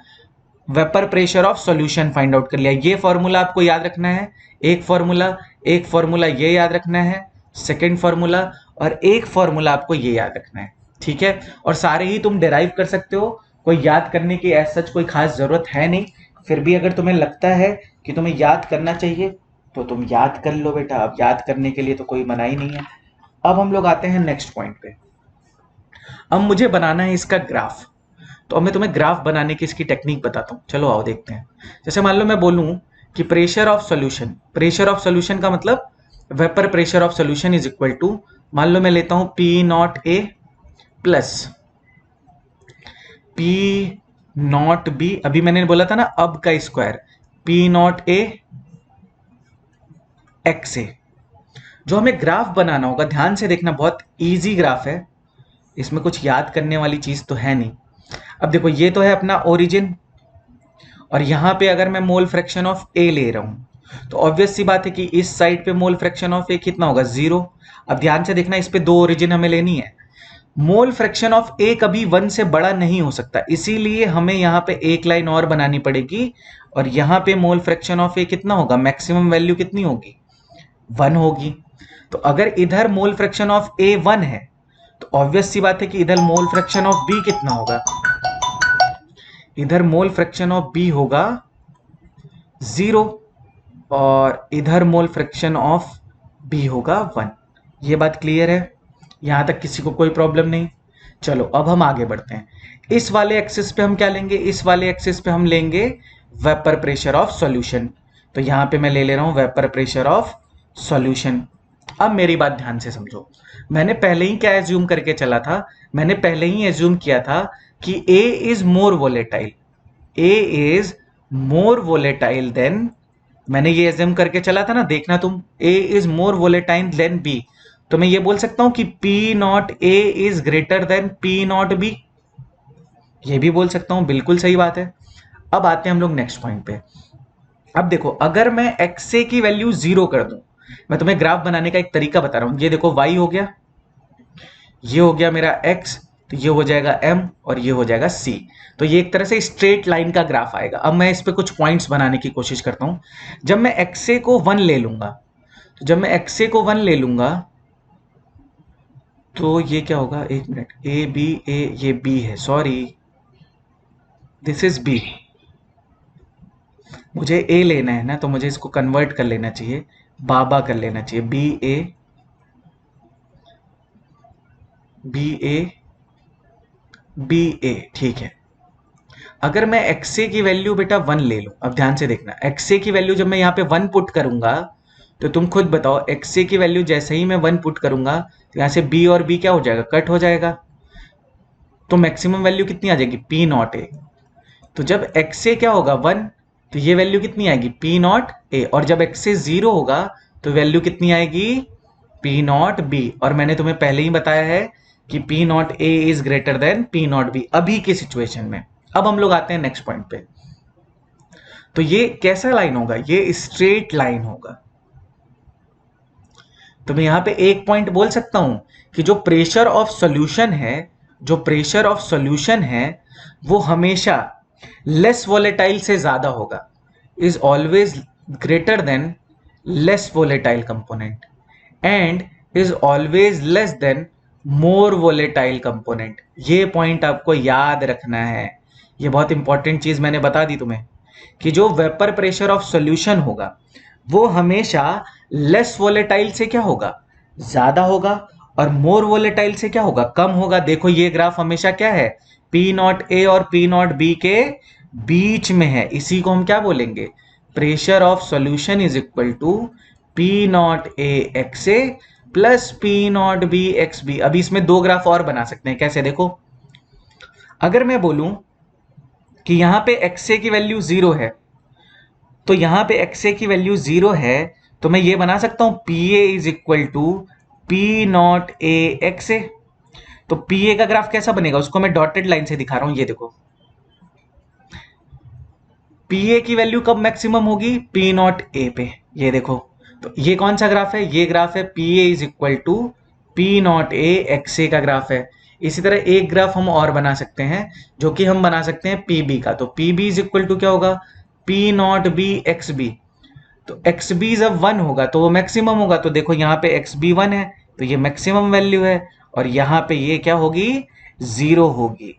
vapour pressure of solution find out कर लिया। ये फॉर्मूला आपको याद रखना है, एक फॉर्मूला ये याद रखना है, सेकेंड फॉर्मूला, और एक फॉर्मूला आपको ये याद रखना है। ठीक है, और सारे ही तुम डिराइव कर सकते हो, कोई याद करने की एज सच कोई खास जरूरत है नहीं। फिर भी अगर तुम्हें लगता है कि तुम्हें याद करना चाहिए तो तुम याद कर लो बेटा, अब याद करने के लिए तो कोई मना ही नहीं है। अब हम लोग आते हैं नेक्स्ट पॉइंट पे। अब मुझे बनाना है इसका ग्राफ, तो अब मैं तुम्हें ग्राफ बनाने की इसकी टेक्निक बताता हूँ। चलो आओ देखते हैं। जैसे मान लो मैं बोलूं कि pressure of solution, pressure of solution का मतलब vapour pressure of solution is equal to, मान लो मैं लेता हूं P not A plus P naught B, अभी मैंने बोला था ना अब का square, P not A X A. जो हमें ग्राफ बनाना होगा, ध्यान से देखना, बहुत इजी ग्राफ है, इसमें कुछ याद करने वाली चीज तो है नहीं। अब देखो ये तो है अपना ओरिजिन, और यहां पे अगर मैं मोल फ्रैक्शन ऑफ ए ले रहा हूं तो ऑब्वियस सी बात है कि इस साइड पे मोल फ्रैक्शन ऑफ ए कितना होगा, 0। अब ध्यान से देखना, इस पे दो ओरिजिन हमें लेनी है। मोल फ्रैक्शन ऑफ ए कभी 1 से बड़ा नहीं हो सकता, इसीलिए हमें यहां पे एक लाइन और बनानी पड़ेगी, और यहां पे मोल फ्रैक्शन ऑफ ए कितना होगा, मैक्सिमम वैल्यू कितनी होगी, 1 होगी। तो अगर इधर मोल फ्रैक्शन ऑफ ए 1 है तो ऑब्वियस सी बात है कि इधर मोल फ्रैक्शन ऑफ बी कितना होगा, इधर मोल फ्रैक्शन ऑफ बी होगा 0, और इधर मोल फ्रैक्शन ऑफ बी होगा 1। ये बात क्लियर है, यहां तक किसी को कोई प्रॉब्लम नहीं। चलो अब हम आगे बढ़ते हैं। इस वाले एक्सिस पे हम क्या लेंगे, इस वाले एक्सिस पे हम लेंगे वेपर प्रेशर ऑफ सॉल्यूशन। तो यहां पे मैं ले रहा हूं वेपर प्रेशर ऑफ सॉल्यूशन। अब मेरी बात ध्यान से समझो, मैंने पहले ही क्या एज्यूम करके चला था, मैंने पहले ही एज्यूम किया था कि A is more volatile, A is more volatile than, मैंने ये एज्यूम करके चला था ना, देखना तुम, A is more volatile than B. तो मैं ये बोल सकता हूं कि P not A is greater than P naught B, ये भी बोल सकता हूं, बिल्कुल सही बात है। अब आते हैं हम लोग नेक्स्ट पॉइंट पे। अब देखो अगर मैं एक्स ए की वैल्यू 0 कर दूं, मैं तुम्हें ग्राफ बनाने का एक तरीका बता रहा हूं। ये देखो y हो गया, ये हो गया मेरा x, तो ये हो जाएगा m और ये हो जाएगा c। तो ये एक तरह से स्ट्रेट लाइन का ग्राफ आएगा। अब मैं इस पे कुछ पॉइंट्स बनाने की कोशिश करता हूं। जब मैं xa को 1 ले लूंगा, तो जब मैं xa को 1 ले लूंगा तो ये क्या होगा, एक मिनट, ए बी ए, ये b है, सॉरी दिस इज b, मुझे a लेना है ना, तो मुझे इसको कन्वर्ट कर लेना चाहिए, बाबा कर लेना चाहिए, बी ए, ठीक है। अगर मैं xa की वैल्यू बेटा 1 ले लूं, अब ध्यान से देखना, xa की वैल्यू जब मैं यहाँ पे 1 पुट करूंगा तो तुम खुद बताओ, xa की वैल्यू जैसे ही मैं 1 पुट करूंगा तो यहाँ से b और b क्या हो जाएगा, कट हो जाएगा, तो मैक्सिमम वैल्यू कितनी आ जाएगी, पी नॉट ए। तो जब xa क्या होगा 1, तो ये वैल्यू कितनी आएगी, पी नॉट ए, और जब xa 0 होगा तो वैल्यू कितनी आएगी, पी नॉट बी। और मैंने तुम्हें पहले ही बताया है कि P not A is greater than P naught B अभी की सिचुएशन में। अब हम लोग आते हैं नेक्स्ट पॉइंट पे। तो ये कैसा लाइन होगा, ये स्ट्रेट लाइन होगा। तो मैं यहां पे एक पॉइंट बोल सकता हूं कि जो प्रेशर ऑफ सॉल्यूशन है, जो प्रेशर ऑफ सॉल्यूशन है वो हमेशा लेस वोलेटाइल से ज्यादा होगा, is always greater than less volatile component and is always less than more volatile component. ये पॉइंट आपको याद रखना है, ये बहुत इंपॉर्टेंट चीज मैंने बता दी तुम्हें कि जो वेपर प्रेशर ऑफ सॉल्यूशन होगा वो हमेशा लेस वोलेटाइल से क्या होगा, ज्यादा होगा, और मोर वोलेटाइल से क्या होगा, कम होगा। देखो ये ग्राफ हमेशा क्या है, पी नॉट ए और पी नॉट बी के बीच में है। इसी को हम क्या बोलेंगे, pressure of solution is equal to P not A X A plus P naught B X B. अभी इसमें दो ग्राफ और बना सकते हैं, कैसे देखो, अगर मैं बोलूं कि यहां पे एक्स ए की वैल्यू 0 है, तो यहां पे एक्स ए की वैल्यू 0 है, तो मैं ये बना सकता हूं P A is equal to P not A X A. तो पी ए का ग्राफ कैसा बनेगा, उसको मैं डॉटेड लाइन से दिखा रहा हूं, ये देखो पी ए की वैल्यू कब मैक्सिमम होगी, पी नॉट ए पे, ये देखो। तो ये कौन सा ग्राफ है, ये ग्राफ है P A is equal to P not A X A का ग्राफ है। इसी तरह एक ग्राफ हम और बना सकते हैं, जो कि हम बना सकते हैं पी बी का। तो P B is equal to क्या होगा, P naught B X B. तो एक्स बी जब 1 होगा तो वो मैक्सिमम होगा। तो देखो यहाँ पे एक्स बी 1 है, तो ये मैक्सिमम वैल्यू है, और यहाँ पे ये क्या होगी, 0 होगी।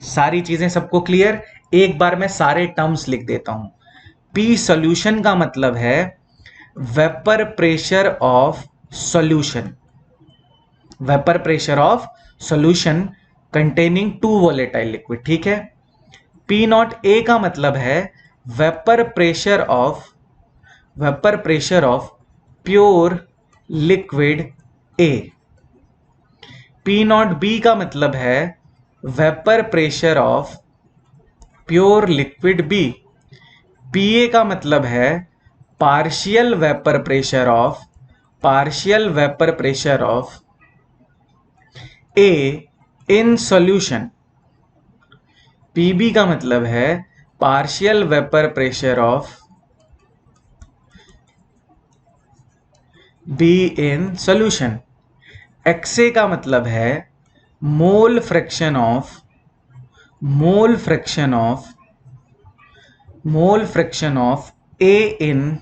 सारी चीजें सबको क्लियर, एक बार मैं सारे टर्म्स लिख देता हूं। पी सॉल्यूशन का मतलब है vapour pressure of solution, vapour pressure of solution containing two volatile liquid, ठीक है। पी नॉट ए का मतलब है vapour pressure of, vapour pressure of pure liquid A. P naught B का मतलब है vapour pressure of pure liquid B. PA का मतलब है partial vapour pressure of, partial vapour pressure of A in solution. PB का मतलब है partial vapour pressure of B in solution. XA का मतलब है mole fraction of, mole fraction of, mole fraction of A in,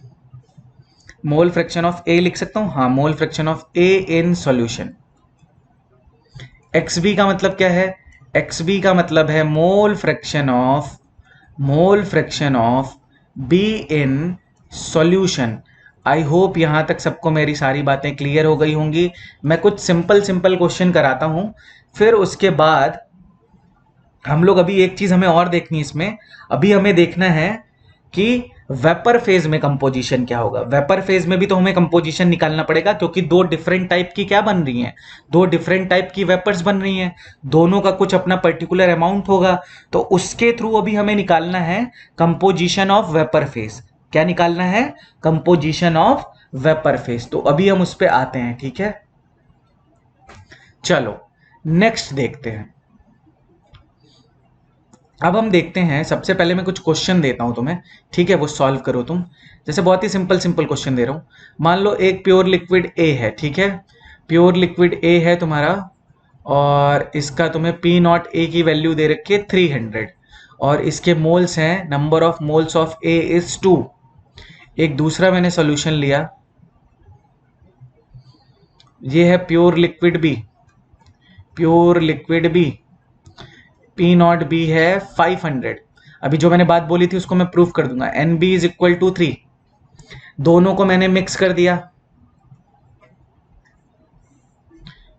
mole fraction of A लिख सकता हूं, हाँ, mole fraction of A in solution. X B का मतलब क्या है, एक्स बी का मतलब है mole fraction of, mole fraction of B in solution. I hope यहां तक सबको मेरी सारी बातें क्लियर हो गई होंगी। मैं कुछ सिंपल सिंपल क्वेश्चन कराता हूं, फिर उसके बाद हम लोग, अभी एक चीज हमें और देखनी है इसमें, अभी हमें देखना है कि वेपर फेज में कंपोजिशन क्या होगा। वेपर फेज में भी तो हमें कंपोजिशन निकालना पड़ेगा, क्योंकि दो डिफरेंट टाइप की क्या बन रही हैं, दो डिफरेंट टाइप की वेपर्स बन रही हैं, दोनों का कुछ अपना पर्टिकुलर अमाउंट होगा। तो उसके थ्रू अभी हमें निकालना है कंपोजिशन ऑफ वेपर फेज। क्या निकालना है, कंपोजिशन ऑफ वेपर फेज। तो अभी हम उस पर आते हैं, ठीक है। चलो नेक्स्ट देखते हैं। अब हम देखते हैं, सबसे पहले मैं कुछ क्वेश्चन देता हूं तुम्हें, ठीक है, वो सॉल्व करो तुम। जैसे बहुत ही सिंपल सिंपल क्वेश्चन दे रहा हूं। मान लो एक प्योर लिक्विड ए है, ठीक है, प्योर लिक्विड ए है तुम्हारा, और इसका तुम्हें पी नॉट ए की वैल्यू दे रखी है 300, और इसके मोल्स हैं, number of moles of A is 2। एक दूसरा मैंने सोल्यूशन लिया, ये है pure liquid B, pure liquid B, P naught B है 500। अभी जो मैंने बात बोली थी उसको मैं प्रूफ कर दूंगा, N B is equal to 3। दोनों को मैंने मिक्स कर दिया,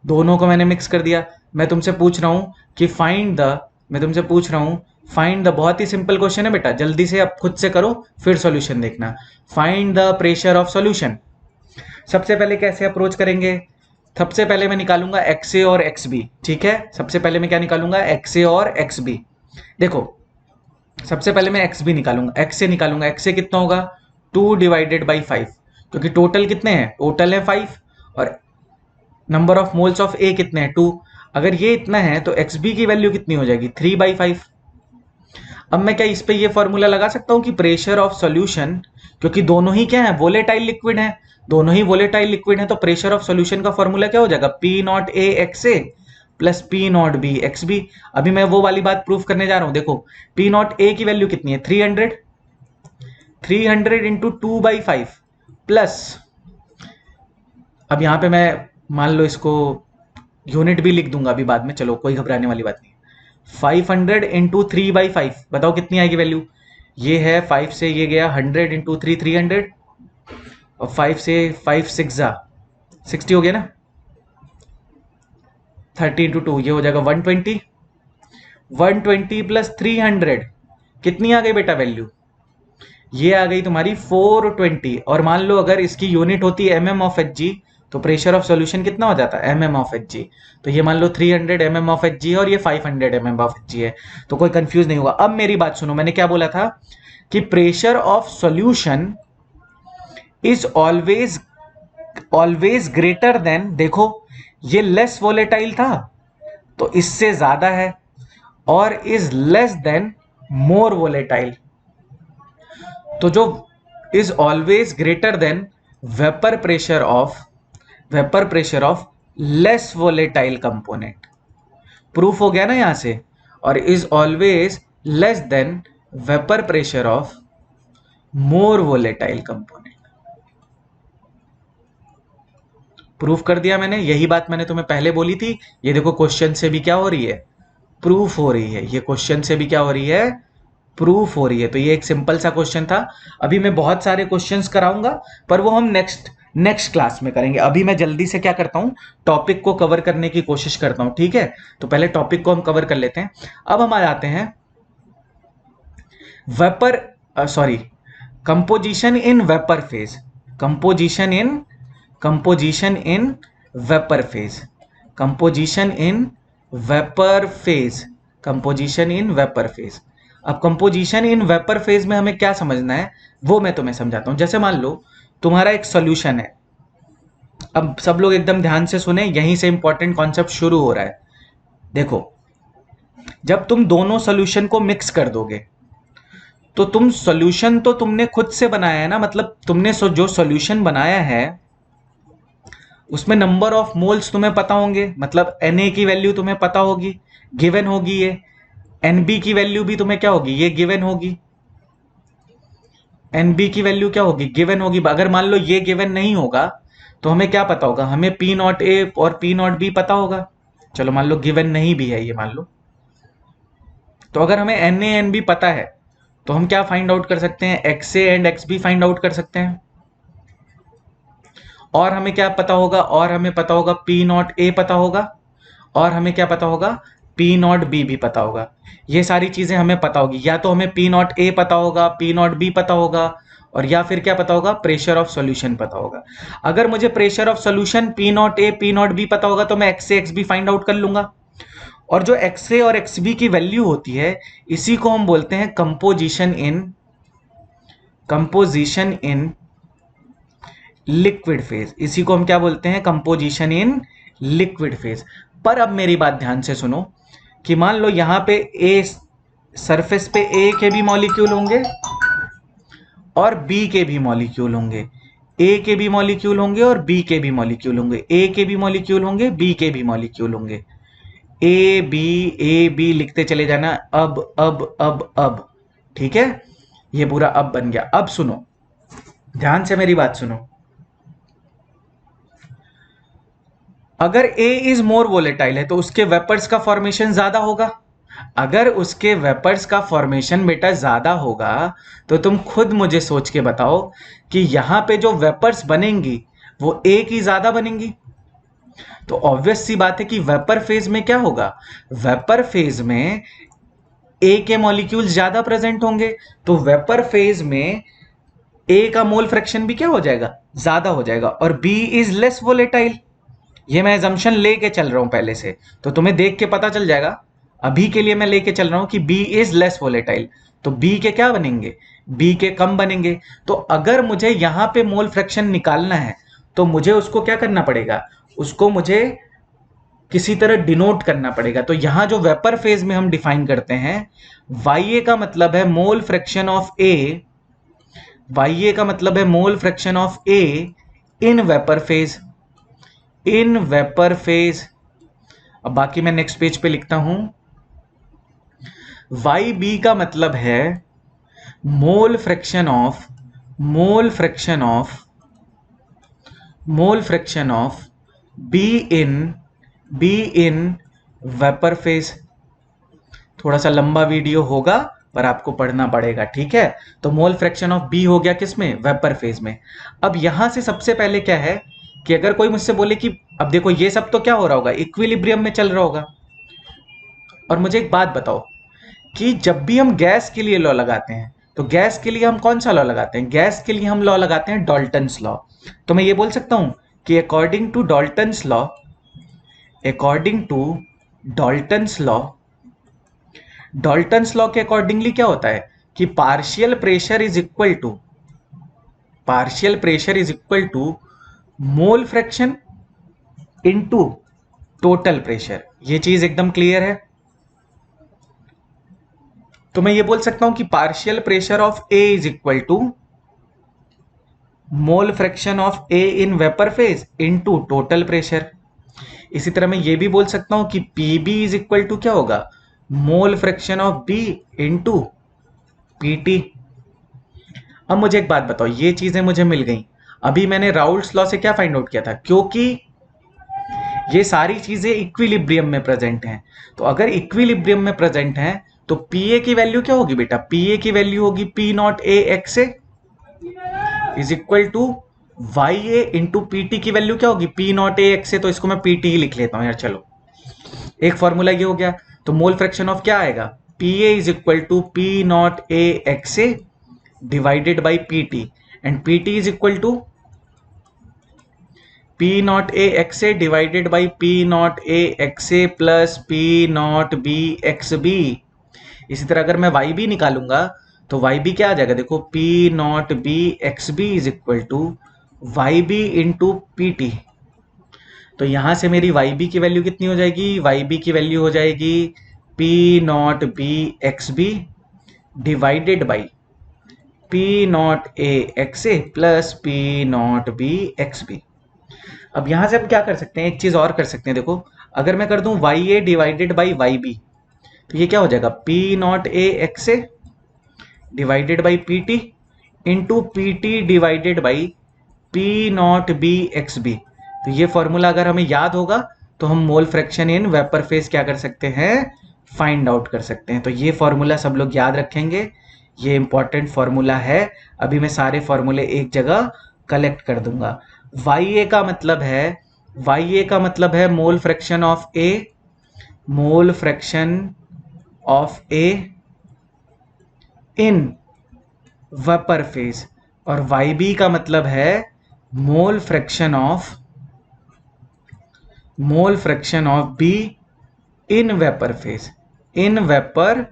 दोनों को मैंने मिक्स कर दिया। मैं तुमसे पूछ रहा हूं कि फाइंड द, मैं तुमसे पूछ रहा हूं फाइंड द, बहुत ही सिंपल क्वेश्चन है बेटा, जल्दी से आप खुद से करो फिर सॉल्यूशन देखना। Find the pressure of solution. सबसे पहले कैसे अप्रोच करेंगे, सबसे पहले मैं निकालूंगा एक्स ए और एक्स बी, ठीक है। सबसे पहले मैं क्या निकालूंगा, एक्स ए और एक्स बी। देखो सबसे पहले मैं एक्स बी निकालूंगा, एक्स ए निकालूंगा। एक्स ए कितना होगा, 2 डिवाइडेड बाई 5, क्योंकि टोटल कितने हैं, टोटल है 5, और नंबर ऑफ मोल्स ऑफ ए कितने हैं, 2। अगर ये इतना है तो एक्स बी की वैल्यू कितनी हो जाएगी, 3/5। अब मैं क्या इस पे ये फॉर्मूला लगा सकता हूँ कि प्रेशर ऑफ सॉल्यूशन, क्योंकि दोनों ही क्या है, वोलेटाइल लिक्विड है, दोनों ही वोलेटाइल लिक्विड है, तो प्रेशर ऑफ सॉल्यूशन का फॉर्मूला क्या हो जाएगा, P not A X A plus P naught B X B. अभी मैं वो वाली बात प्रूफ करने जा रहा हूं। देखो पी नॉट ए की वैल्यू कितनी है, 300, 300 इंटू 2/5 प्लस, अब यहां पे मैं मान लो इसको यूनिट भी लिख दूंगा अभी बाद में, चलो कोई घबराने वाली बात नहीं है, 500 इंटू 3/5, बताओ कितनी आएगी वैल्यू। ये है 5 से ये गया 100 इंटू 3 300, और 5 से 5 6 जा 60 हो गया ना। 30 इंटू 2 ये हो जाएगा 120। 120 प्लस 300 कितनी आ गई बेटा वैल्यू, ये आ गई तुम्हारी 420। और मान लो अगर इसकी यूनिट होती है mm ऑफ एच जी, तो प्रेशर ऑफ सॉल्यूशन कितना हो जाता है mm ऑफ एच जी। तो ये मान लो 300 mm ऑफ एच जी है और ये 500 mm ऑफ एच जी है, तो कोई कंफ्यूज नहीं होगा। अब मेरी बात सुनो, मैंने क्या बोला था कि pressure of solution is always always greater than, देखो ये लेस वोलेटाइल था तो इससे ज्यादा है, और is less then more volatile. तो जो is always greater than vapour pressure of less volatile component, proof हो गया ना यहां से। और is always less than vapour pressure of more volatile component, proof कर दिया मैंने। यही बात मैंने तुम्हें पहले बोली थी। ये देखो क्वेश्चन से भी क्या हो रही है, प्रूफ हो रही है। ये क्वेश्चन से भी क्या हो रही है, प्रूफ हो रही है। तो ये एक सिंपल सा क्वेश्चन था। अभी मैं बहुत सारे क्वेश्चंस कराऊंगा, पर वो हम नेक्स्ट क्लास में करेंगे। अभी मैं जल्दी से क्या करता हूं, टॉपिक को कवर करने की कोशिश करता हूं, ठीक है। तो पहले टॉपिक को हम कवर कर लेते हैं। अब हम आ जाते हैं vapour sorry composition in vapour phase. Composition in vapour phase composition in vapour phase composition in vapour phase. अब कंपोजिशन इन वेपर फेज में हमें क्या समझना है वो मैं तुम्हें समझाता हूं। जैसे मान लो तुम्हारा एक सॉल्यूशन है। अब सब लोग एकदम ध्यान से सुने, यहीं से इंपॉर्टेंट कॉन्सेप्ट शुरू हो रहा है। देखो, जब तुम दोनों सॉल्यूशन को मिक्स कर दोगे तो तुम सॉल्यूशन तो तुमने खुद से बनाया है ना, मतलब तुमने जो सॉल्यूशन बनाया है उसमें नंबर ऑफ मोल्स तुम्हें पता होंगे, मतलब Na की वैल्यू तुम्हें पता होगी, गिवन होगी। ये Nb की वैल्यू भी तुम्हें क्या होगी, ये गिवन होगी। Nb की वैल्यू क्या होगी, गिवन होगी। अगर मान लो ये गिवन नहीं होगा तो हमें क्या पता होगा, हमें P नॉट ए और P नॉट बी पता होगा। चलो मान लो गिवन नहीं भी है ये, मान लो, तो अगर हमें Na Nb पता है तो हम क्या फाइंड आउट कर सकते हैं, XA and XB find out कर सकते हैं। और हमें क्या पता होगा, और हमें पता होगा P नॉट ए पता होगा, और हमें क्या पता होगा, P नॉट बी भी पता होगा। ये सारी चीजें हमें पता होगी, या तो हमें P नॉट ए पता होगा, P नॉट बी पता होगा, और या फिर क्या पता होगा, प्रेशर ऑफ सॉल्यूशन पता होगा। अगर मुझे pressure of solution P nought A P not be पता होगा तो मैं XA XB फाइंड आउट कर लूंगा। और जो XA और XB की वैल्यू होती है इसी को हम बोलते हैं कंपोजिशन इन लिक्विड फेज। इसी को हम क्या बोलते हैं, कंपोजिशन इन लिक्विड फेज। पर अब मेरी बात ध्यान से सुनो कि मान लो यहां पे ए सरफेस पे ए के भी मॉलिक्यूल होंगे और बी के भी मॉलिक्यूल होंगे, ए के भी मॉलिक्यूल होंगे और बी के भी मॉलिक्यूल होंगे, ए के भी मॉलिक्यूल होंगे, बी के भी मॉलिक्यूल होंगे। ए बी लिखते चले जाना, अब, ठीक है। ये पूरा अब बन गया। अब सुनो, ध्यान से मेरी बात सुनो। अगर ए इज मोर वोलेटाइल है तो उसके वेपर्स का फॉर्मेशन ज्यादा होगा। अगर उसके वेपर्स का फॉर्मेशन बेटा ज्यादा होगा तो तुम खुद मुझे सोच के बताओ कि यहां पे जो वेपर्स बनेंगी वो ए की ज्यादा बनेंगी। तो ऑब्वियस सी बात है कि वेपर फेज में क्या होगा, वेपर फेज में ए के मॉलिक्यूल ज्यादा प्रेजेंट होंगे, तो वेपर फेज में ए का मोल फ्रैक्शन भी क्या हो जाएगा, ज्यादा हो जाएगा। और बी इज लेस वोलेटाइल, ये मैं एजम्पशन लेके चल रहा हूं पहले से, तो तुम्हें देख के पता चल जाएगा। अभी के लिए मैं लेके चल रहा हूं कि बी इज लेस वोलेटाइल, तो बी के क्या बनेंगे, बी के कम बनेंगे। तो अगर मुझे यहां पे मोल फ्रैक्शन निकालना है तो मुझे उसको क्या करना पड़ेगा, उसको मुझे किसी तरह डिनोट करना पड़ेगा। तो यहां जो वेपर फेज में हम डिफाइन करते हैं, YA का मतलब है mole fraction of A, YA का मतलब है mole fraction of A in vapour phase, in vapour phase. अब बाकी मैं नेक्स्ट पेज पे लिखता हूं, YB का मतलब है mole fraction of B in vapour phase. थोड़ा सा लंबा वीडियो होगा पर आपको पढ़ना पड़ेगा, ठीक है। तो मोल फ्रैक्शन ऑफ बी हो गया किसमें, वेपर फेज में। अब यहां से सबसे पहले क्या है कि अगर कोई मुझसे बोले कि अब देखो ये सब तो क्या हो रहा होगा, इक्विलिब्रियम में चल रहा होगा। और मुझे एक बात बताओ कि जब भी हम गैस के लिए लॉ लगाते हैं तो गैस के लिए हम कौन सा लॉ लगाते हैं, गैस के लिए हम लॉ लगाते हैं डाल्टन्स लॉ। तो मैं ये बोल सकता हूं कि according to Dalton's law, according to Dalton's law, Dalton's law के अकॉर्डिंगली क्या होता है कि partial pressure is equal to mole fraction into total pressure. ये चीज एकदम क्लियर है। तो मैं ये बोल सकता हूं कि partial pressure of A is equal to mole fraction of A in vapour phase into total pressure. इसी तरह मैं ये भी बोल सकता हूं कि P B is equal to क्या होगा, mole fraction of B into PT. अब मुझे एक बात बताओ, ये चीजें मुझे मिल गई। अभी मैंने राउल्ट्स लॉ से क्या फाइंड आउट किया था, क्योंकि ये सारी चीजें इक्विलिब्रियम में प्रेजेंट हैं। तो अगर इक्विलिब्रियम में प्रेजेंट हैं तो पीए की वैल्यू क्या होगी बेटा, पीए की वैल्यू होगी P not A X A is equal to Y A into PT की वैल्यू क्या होगी, P not A X A. तो इसको मैं पीटी ही लिख लेता हूं यार, चलो एक फॉर्मूला ये हो गया। तो मोल फ्रैक्शन ऑफ क्या आएगा, P A is equal to P not A X A divided by PT, and PT is equal to P not A X A divided by P not A X A plus P naught B X B. इसी तरह अगर मैं वाई बी निकालूंगा तो वाई बी क्या आ जाएगा, देखो P naught B X B is equal to Y B into P T. तो यहां से मेरी वाई बी की वैल्यू कितनी हो जाएगी, वाई बी की वैल्यू हो जाएगी P naught B X B divided by P not A X A plus P naught B X B. अब यहां से हम क्या कर सकते हैं, एक चीज और कर सकते हैं। देखो अगर मैं कर दूं Y A divided by Y B तो ये क्या हो जाएगा, P not A X A divided by P T into P T divided by P naught B X B. तो ये फॉर्मूला अगर हमें याद होगा तो हम mole fraction in vapour phase क्या कर सकते हैं, फाइंड आउट कर सकते हैं। तो ये फॉर्मूला सब लोग याद रखेंगे, ये इंपॉर्टेंट फॉर्मूला है। अभी मैं सारे फॉर्मूले एक जगह कलेक्ट कर दूंगा। वाई ए का मतलब है, वाई ए का मतलब है mole fraction of A, mole fraction of A in vapour phase, और वाई बी का मतलब है mole fraction of B in vapour phase, in vapour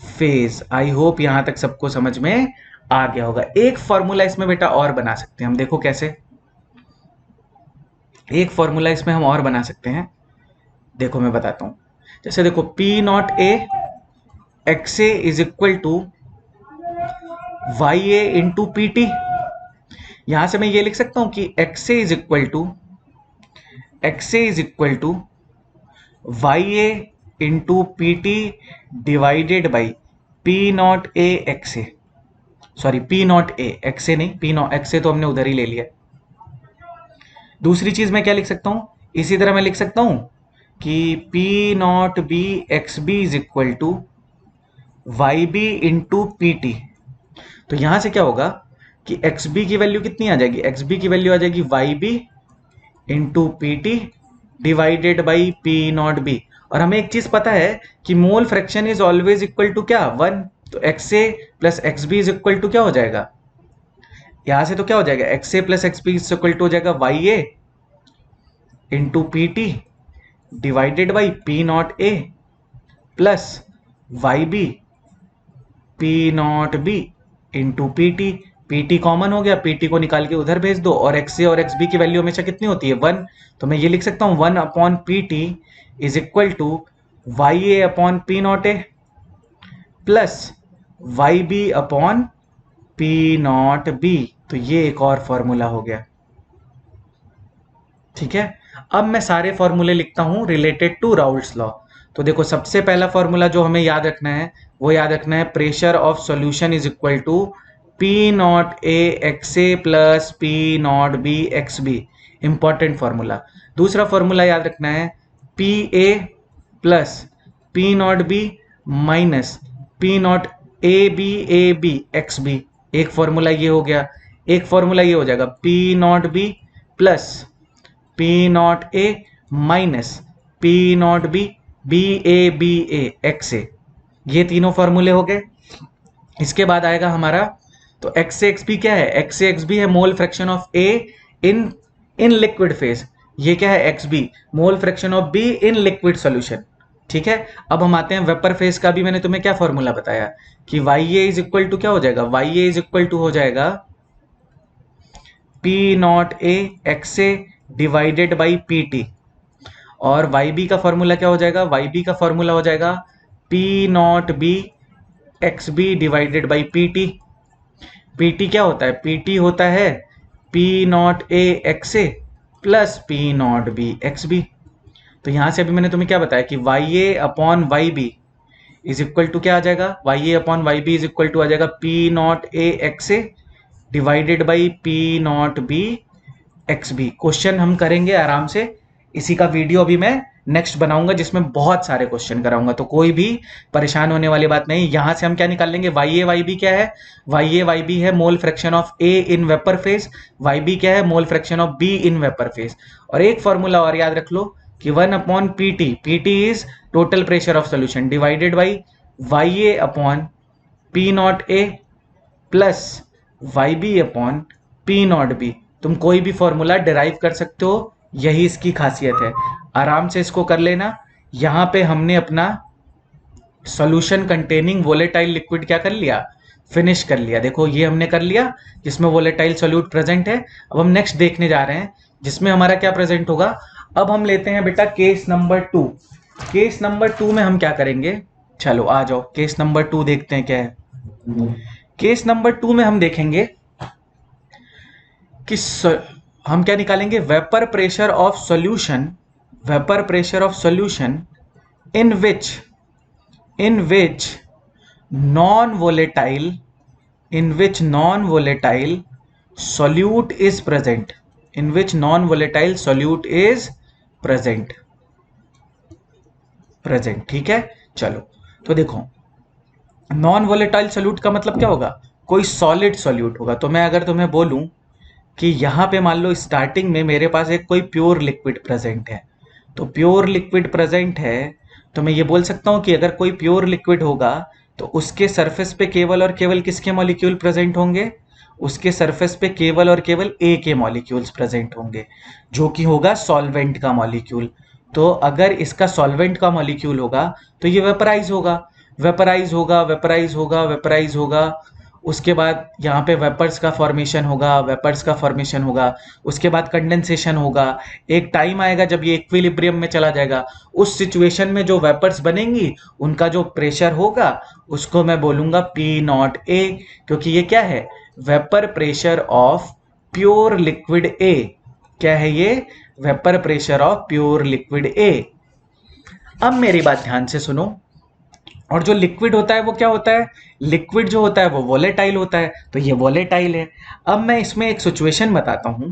phase. I hope यहां तक सबको समझ में आ गया होगा। एक फॉर्मूला इसमें बेटा और बना सकते हैं हम, देखो कैसे। एक फॉर्मूला इसमें हम और बना सकते हैं, देखो मैं बताता हूं। जैसे देखो P not A X A is equal to Y A into P T. यहां से मैं ये लिख सकता हूं कि X A is equal to Y A into P T divided by P not A X A, sorry P not A X A नहीं, पी नॉट एक्स ए तो हमने उधर ही ले लिया। दूसरी चीज मैं क्या लिख सकता हूं, इसी तरह मैं लिख सकता हूं कि P naught B X B is equal to Y B into P T. तो यहां से क्या होगा कि एक्स बी की वैल्यू कितनी आ जाएगी, एक्स बी की वैल्यू आ जाएगी Y B into P T divided by P naught B. और हमें एक चीज पता है कि mole fraction is always equal to क्या, 1। तो X A plus X B is equal to क्या हो जाएगा, यहां से तो क्या हो जाएगा, X A plus X B is equal to हो जाएगा Y A into P T divided by P not A plus Y B P naught B into P T. P T common हो गया, पी टी को निकाल के उधर भेज दो, और एक्स ए और एक्स बी की वैल्यू हमेशा कितनी होती है, 1। तो मैं ये लिख सकता हूं 1 upon P T is equal to Y A upon P not A plus Y B upon P naught B. तो ये एक और फॉर्मूला हो गया, ठीक है। अब मैं सारे फॉर्मूले लिखता हूं रिलेटेड टू राउल्ट्स लॉ। तो देखो सबसे पहला फॉर्मूला जो हमें याद रखना है वो याद रखना है, pressure of solution is equal to P not A X A plus P naught B X B, important formula. दूसरा फॉर्मूला याद रखना है P A plus P naught B minus P not A B X B, एक फॉर्मूला ये हो गया, एक फॉर्मूला ये हो जाएगा P naught B plus P not A minus P naught B A X A, ये तीनों फॉर्मूले हो गए। इसके बाद आएगा हमारा, तो एक्स से एक्स बी क्या है, एक्स से एक्स बी है mole fraction of A in in liquid phase, ये क्या है X B mole fraction of B in liquid solution. ठीक है, अब हम आते हैं वेपर फेज का भी मैंने तुम्हें क्या फॉर्मूला बताया कि Y A is equal to क्या हो जाएगा, Y A is equal to हो जाएगा P not A X A divided by P T, और वाई बी का फॉर्मूला क्या हो जाएगा, वाई बी का फॉर्मूला हो जाएगा P naught B X B divided by P T. P T क्या होता है, पी टी होता है P not A X A plus P naught B X B. तो यहां से अभी मैंने तुम्हें क्या बताया कि Y A upon Y B is equal to क्या आ जाएगा, Y A upon Y B is equal to आ जाएगा P not A X A divided by P naught B X B. Question हम करेंगे आराम से, इसी का वीडियो अभी मैं नेक्स्ट बनाऊंगा जिसमें बहुत सारे क्वेश्चन कराऊंगा, तो कोई भी परेशान होने वाली बात नहीं। यहां से हम क्या निकाल लेंगे, वाई ए वाई बी क्या है, वाई ए वाई बी है mole fraction of A in vapour phase, Y B क्या है mole fraction of B in vapour phase. और एक फॉर्मूला और याद रख लो कि 1 upon P T, P T is total pressure of solution divided by Y A upon P not A plus Y B upon P naught B. तुम कोई भी फॉर्मूला डिराइव कर सकते हो, यही इसकी खासियत है, आराम से इसको कर लेना। यहां पे हमने अपना सॉल्यूशन कंटेनिंग वोलेटाइल लिक्विड क्या कर लिया, फिनिश कर लिया। देखो ये हमने कर लिया जिसमें वोलेटाइल सॉल्यूट प्रेजेंट है। अब हम नेक्स्ट देखने जा रहे हैं जिसमें हमारा क्या प्रेजेंट होगा। अब हम लेते हैं बेटा केस नंबर 2। केस नंबर 2 में हम क्या करेंगे, चलो आ जाओ केस नंबर 2 देखते हैं क्या है। केस नंबर 2 में हम देखेंगे कि हम क्या निकालेंगे, vapour pressure of solution, vapour pressure of solution in which non volatile, in which non-volatile solute is present, in which non-volatile solute is present। ठीक है, चलो तो देखो नॉन वोलेटाइल सोल्यूट का मतलब क्या होगा, कोई सॉलिड सोल्यूट होगा। तो मैं अगर तुम्हें बोलूं कि यहां पे मान लो स्टार्टिंग में मेरे पास एक कोई प्योर लिक्विड प्रेजेंट है, तो प्योर लिक्विड प्रेजेंट है तो मैं ये बोल सकता हूं कि अगर कोई प्योर लिक्विड होगा तो उसके सरफेस पे केवल और केवल किसके मॉलिक्यूल प्रेजेंट होंगे, उसके सरफेस पे केवल और केवल ए के मॉलिक्यूल्स प्रेजेंट होंगे, जो कि होगा सॉल्वेंट का मॉलिक्यूल। तो अगर इसका सॉल्वेंट का मॉलिक्यूल होगा तो ये वेपराइज होगा, वेपराइज होगा, वेपराइज होगा, वेपराइज होगा। उसके बाद यहाँ पे वेपर्स का फॉर्मेशन होगा, वेपर्स का फॉर्मेशन होगा, उसके बाद कंडेंसेशन होगा। एक टाइम आएगा जब ये इक्विलिब्रियम में चला जाएगा, उस सिचुएशन में जो वेपर्स बनेंगी उनका जो प्रेशर होगा उसको मैं बोलूंगा पी नॉट ए, क्योंकि ये क्या है, vapour pressure of pure liquid ए। क्या है ये, vapour pressure of pure liquid ए। अब मेरी बात ध्यान से सुनो, और जो लिक्विड होता है वो क्या होता है, लिक्विड जो होता है वो वोलेटाइल होता है, तो ये वोलेटाइल है। अब मैं इसमें एक सिचुएशन बताता हूं,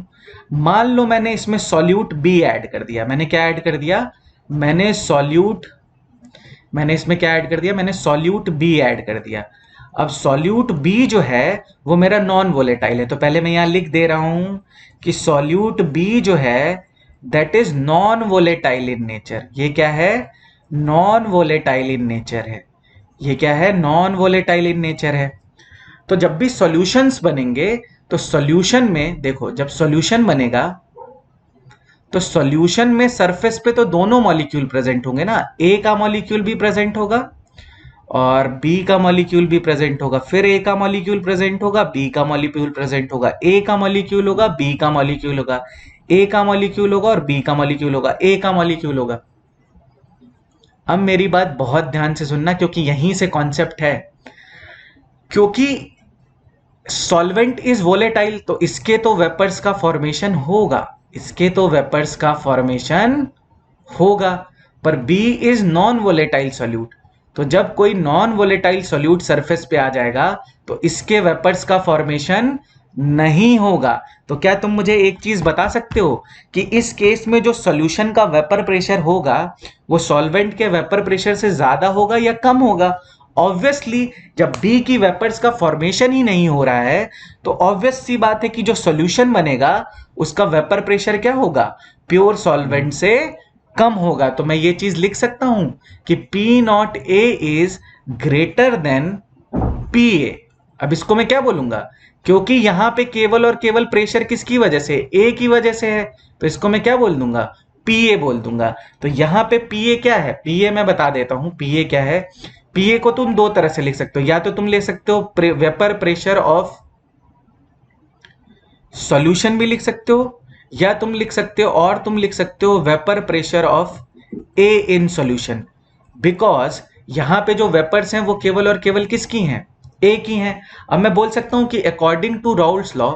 मान लो मैंने इसमें सॉल्यूट बी ऐड कर दिया। मैंने क्या ऐड कर दिया, मैंने इसमें क्या ऐड कर दिया, मैंने सॉल्यूट बी ऐड कर दिया। अब सॉल्यूट बी जो है वो मेरा नॉन वोलेटाइल है, तो पहले मैं यहां लिख दे रहा हूं कि सॉल्यूट बी जो है that is non volatile in nature. ये क्या है, नॉन वोलेटाइल इन नेचर है। ये क्या है, नॉन वोलेटाइल इन नेचर है। तो जब भी सॉल्यूशंस बनेंगे तो सॉल्यूशन में देखो, जब सॉल्यूशन बनेगा तो सॉल्यूशन में सरफेस पे तो दोनों मॉलिक्यूल प्रेजेंट होंगे ना, ए का मॉलिक्यूल भी प्रेजेंट होगा और बी का मॉलिक्यूल भी प्रेजेंट होगा, फिर ए का मॉलिक्यूल प्रेजेंट होगा, बी का मॉलिक्यूल प्रेजेंट होगा, ए का मॉलिक्यूल होगा, बी का मॉलिक्यूल होगा, ए का मॉलिक्यूल होगा और बी का मॉलिक्यूल होगा, ए का मॉलिक्यूल होगा। अब मेरी बात बहुत ध्यान से सुनना क्योंकि यहीं से कॉन्सेप्ट है, क्योंकि सॉल्वेंट इज वोलेटाइल तो इसके तो वेपर्स का फॉर्मेशन होगा, इसके तो वेपर्स का फॉर्मेशन होगा, पर B is non volatile solute. तो जब कोई नॉन वोलेटाइल सॉल्यूट सरफेस पे आ जाएगा तो इसके वेपर्स का फॉर्मेशन नहीं होगा। तो क्या तुम मुझे एक चीज बता सकते हो कि इस केस में जो सॉल्यूशन का वेपर प्रेशर होगा वो सॉल्वेंट के वेपर प्रेशर से ज्यादा होगा या कम होगा? ऑब्वियसली जब बी की वेपर्स का फॉर्मेशन ही नहीं हो रहा है तो ऑब्वियस सी बात है कि जो सॉल्यूशन बनेगा उसका वेपर प्रेशर क्या होगा, प्योर सॉल्वेंट से कम होगा। तो मैं ये चीज लिख सकता हूं कि P not A is greater than P A. अब इसको मैं क्या बोलूंगा, क्योंकि यहां पे केवल और केवल प्रेशर किसकी वजह से, ए की वजह से है, तो इसको मैं क्या बोल दूंगा, पीए बोल दूंगा। तो यहां पे पीए क्या है, पीए मैं बता देता हूं पीए क्या है। पीए को तुम दो तरह से लिख सकते हो, या तो तुम ले सकते हो वेपर प्रेशर ऑफ सॉल्यूशन भी लिख सकते हो, या तुम लिख सकते हो और तुम लिख सकते हो vapour pressure of A in solution. Because यहां पे जो वेपर्स हैं वो केवल और केवल किसकी हैं, ए की हैं। अब मैं बोल सकता हूं कि according to Raoult's law,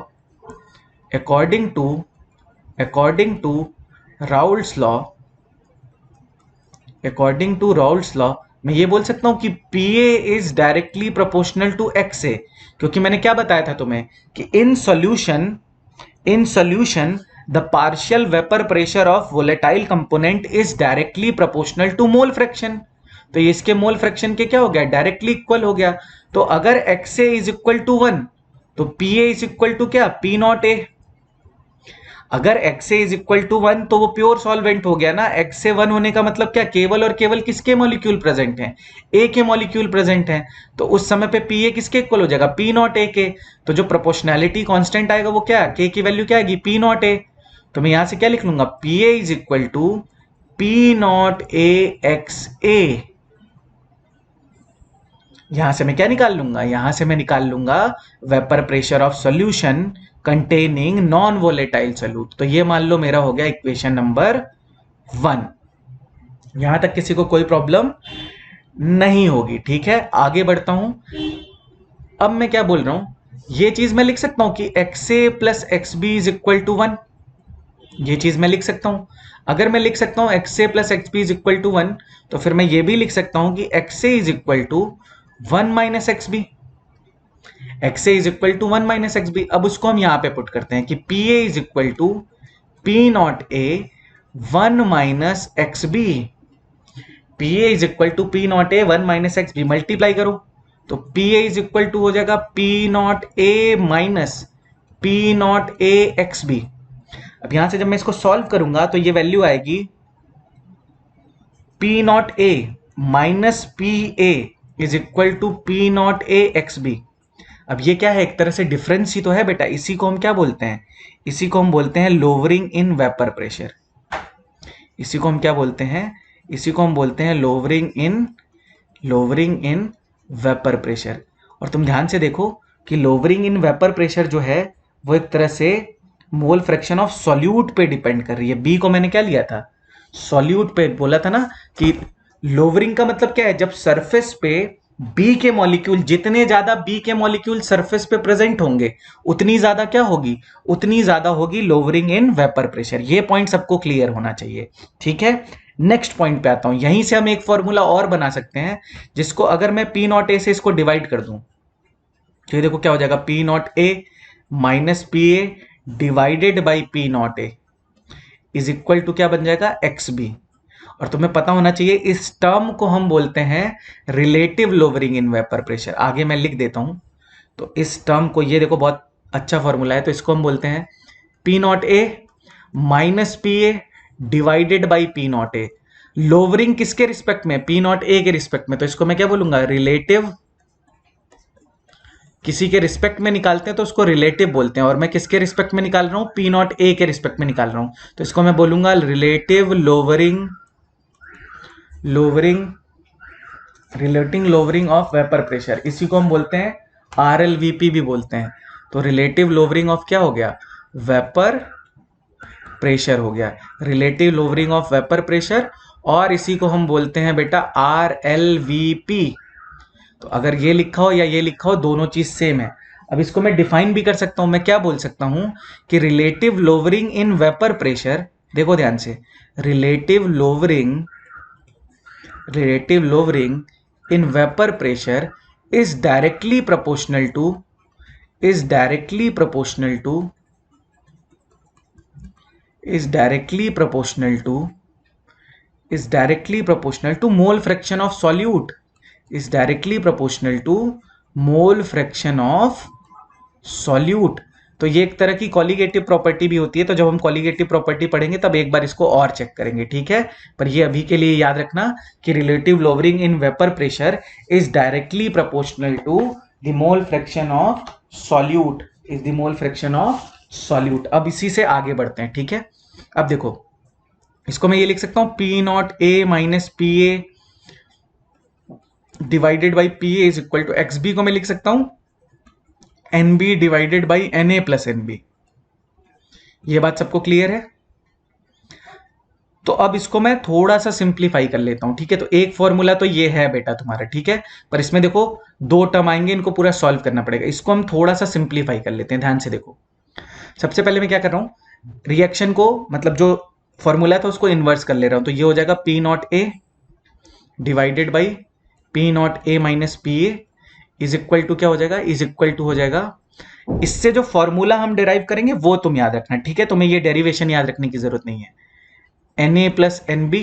according to according to Raoult's law according to Raoult's law मैं ये बोल सकता हूं कि PA is directly proportional to X A. क्योंकि मैंने क्या बताया था तुम्हें कि in solution the partial vapor pressure of volatile component is directly proportional to mole fraction। तो ये इसके मोल फ्रैक्शन के क्या हो गया, डायरेक्टली इक्वल हो गया। तो अगर X A is equal to 1 तो P A is equal to क्या, पी नॉट ए। अगर X A is equal to 1 तो वो प्योर सॉल्वेंट हो गया ना। एक्स से 1 होने का मतलब क्या, केवल और केवल किसके मॉलिक्यूल प्रेजेंट हैं, ए के मॉलिक्यूल प्रेजेंट हैं। तो उस समय पे पी ए किसके इक्वल हो जाएगा, पी नॉट ए के। तो जो प्रोपोर्शनैलिटी कांस्टेंट आएगा वो क्या, के की वैल्यू क्या आएगी, पी नॉट ए। तो मैं यहां से क्या लिख लूंगा, P A is equal to P not A X A. यहां से मैं क्या निकाल लूंगा, यहां से मैं निकाल लूंगा vapour pressure of solution containing non volatile solute. तो ये मान लो मेरा हो गया इक्वेशन नंबर 1। यहां तक किसी को कोई प्रॉब्लम नहीं होगी, ठीक है। आगे बढ़ता हूं। अब मैं क्या बोल रहा हूं, ये चीज मैं लिख सकता हूं कि X A plus X B is equal to 1। ये चीज मैं लिख सकता हूं। अगर मैं लिख सकता हूं X A plus X B is equal to 1 तो फिर मैं ये भी लिख सकता हूं कि X A is equal to 1 minus X B. X A is equal to 1 minus X B. अब उसको हम यहां पे पुट करते हैं कि P A is equal to P not A 1 minus X B. P A is equal to P not A 1 minus X B, multiply करो तो P A is equal to हो जाएगा P not A minus P not A X B. अब यहां से जब मैं इसको सॉल्व करूंगा तो ये वैल्यू आएगी P not A minus P A is equal to P not A X B. अब ये क्या है, एक तरह से डिफरेंस ही तो है बेटा। इसी को हम क्या बोलते हैं, इसी को हम बोलते हैं लोअरिंग इन वेपर प्रेशर। इसी को हम क्या बोलते हैं, इसी को हम बोलते हैं लोअरिंग इन वेपर प्रेशर। और तुम ध्यान से देखो कि लोअरिंग इन वेपर प्रेशर जो है वो एक तरह से मोल फ्रैक्शन ऑफ सॉल्यूट पे डिपेंड कर रही है। बी को मैंने क्या लिया था, सॉल्यूट पे बोला था ना कि लोवरिंग का मतलब क्या है, जब सरफेस पे बी के मॉलिक्यूल, जितने ज्यादा बी के मॉलिक्यूल सरफेस पे प्रेजेंट होंगे उतनी ज्यादा क्या होगी, उतनी ज्यादा होगी लोवरिंग इन वेपर प्रेशर। ये पॉइंट सबको क्लियर होना चाहिए, ठीक है। नेक्स्ट पॉइंट पे आता हूं। यहीं से हम एक फॉर्मूला और बना सकते हैं जिसको अगर मैं पी नॉट ए से इसको डिवाइड कर दूं तो ये देखो क्या हो जाएगा, P not A minus P A divided by P not A is equal to क्या बन जाएगा, एक्स बी। और तुम्हें पता होना चाहिए इस टर्म को हम बोलते हैं रिलेटिव लोवरिंग इन वेपर प्रेशर। आगे मैं लिख देता हूं। तो इस टर्म को, ये देखो बहुत अच्छा फॉर्मूला है, तो इसको हम बोलते हैं P not A minus P A divided by P not a. Lowering किसके रिस्पेक्ट में, पी नॉट ए के रिस्पेक्ट में। तो इसको मैं क्या बोलूंगा, रिलेटिव। किसी के रिस्पेक्ट में निकालते हैं तो उसको रिलेटिव बोलते हैं, और मैं किसके रिस्पेक्ट में निकाल रहा हूं, पी नॉट ए के रिस्पेक्ट में निकाल रहा हूं। तो इसको मैं बोलूंगा relative lowering lowering of vapour pressure. इसी को हम बोलते हैं RLVP भी बोलते हैं। तो रिलेटिव लोवरिंग ऑफ क्या हो गया, वेपर प्रेशर हो गया, relative lowering of vapour pressure. और इसी को हम बोलते हैं बेटा RLVP। तो अगर ये लिखा हो या ये लिखा हो, दोनों चीज सेम है। अब इसको मैं डिफाइन भी कर सकता हूं। मैं क्या बोल सकता हूं कि रिलेटिव लोवरिंग इन वेपर प्रेशर, देखो ध्यान से, relative lowering in vapor pressure is directly proportional to is directly proportional to is directly proportional to is directly proportional to mole fraction of solute is directly proportional to mole fraction of solute। तो ये एक तरह की कॉलिगेटिव प्रॉपर्टी भी होती है, तो जब हम कॉलिगेटिव प्रॉपर्टी पढ़ेंगे तब एक बार इसको और चेक करेंगे, ठीक है। पर ये अभी के लिए याद रखना कि relative lowering in vapour pressure is directly proportional to the mole fraction of solute is the mole fraction of solute. अब इसी से आगे बढ़ते हैं, ठीक है। अब देखो इसको मैं ये लिख सकता हूं P not A minus P A divided by P A is equal to X B को मैं लिख सकता हूं N B divided by N A plus N B. ये बात सबको क्लियर है। तो अब इसको मैं थोड़ा सा सिंप्लीफाई कर लेता हूं, ठीक है। तो एक फॉर्मूला तो ये है बेटा तुम्हारा, ठीक है, पर इसमें देखो दो टर्म आएंगे, इनको पूरा सॉल्व करना पड़ेगा। इसको हम थोड़ा सा सिंप्लीफाई कर लेते हैं, ध्यान से देखो। सबसे पहले मैं क्या कर रहा हूं, रिएक्शन को मतलब जो फॉर्मूला था उसको इन्वर्स कर ले रहा हूं। तो ये हो जाएगा P not A divided by P not A minus P A is equal to क्या हो जाएगा, इज इक्वल टू हो जाएगा, इससे जो फॉर्मूला हम डिराइव करेंगे वो तुम याद रखना, ठीक है। तुम्हें ये डेरिवेशन याद रखने की जरूरत नहीं है। N A plus N B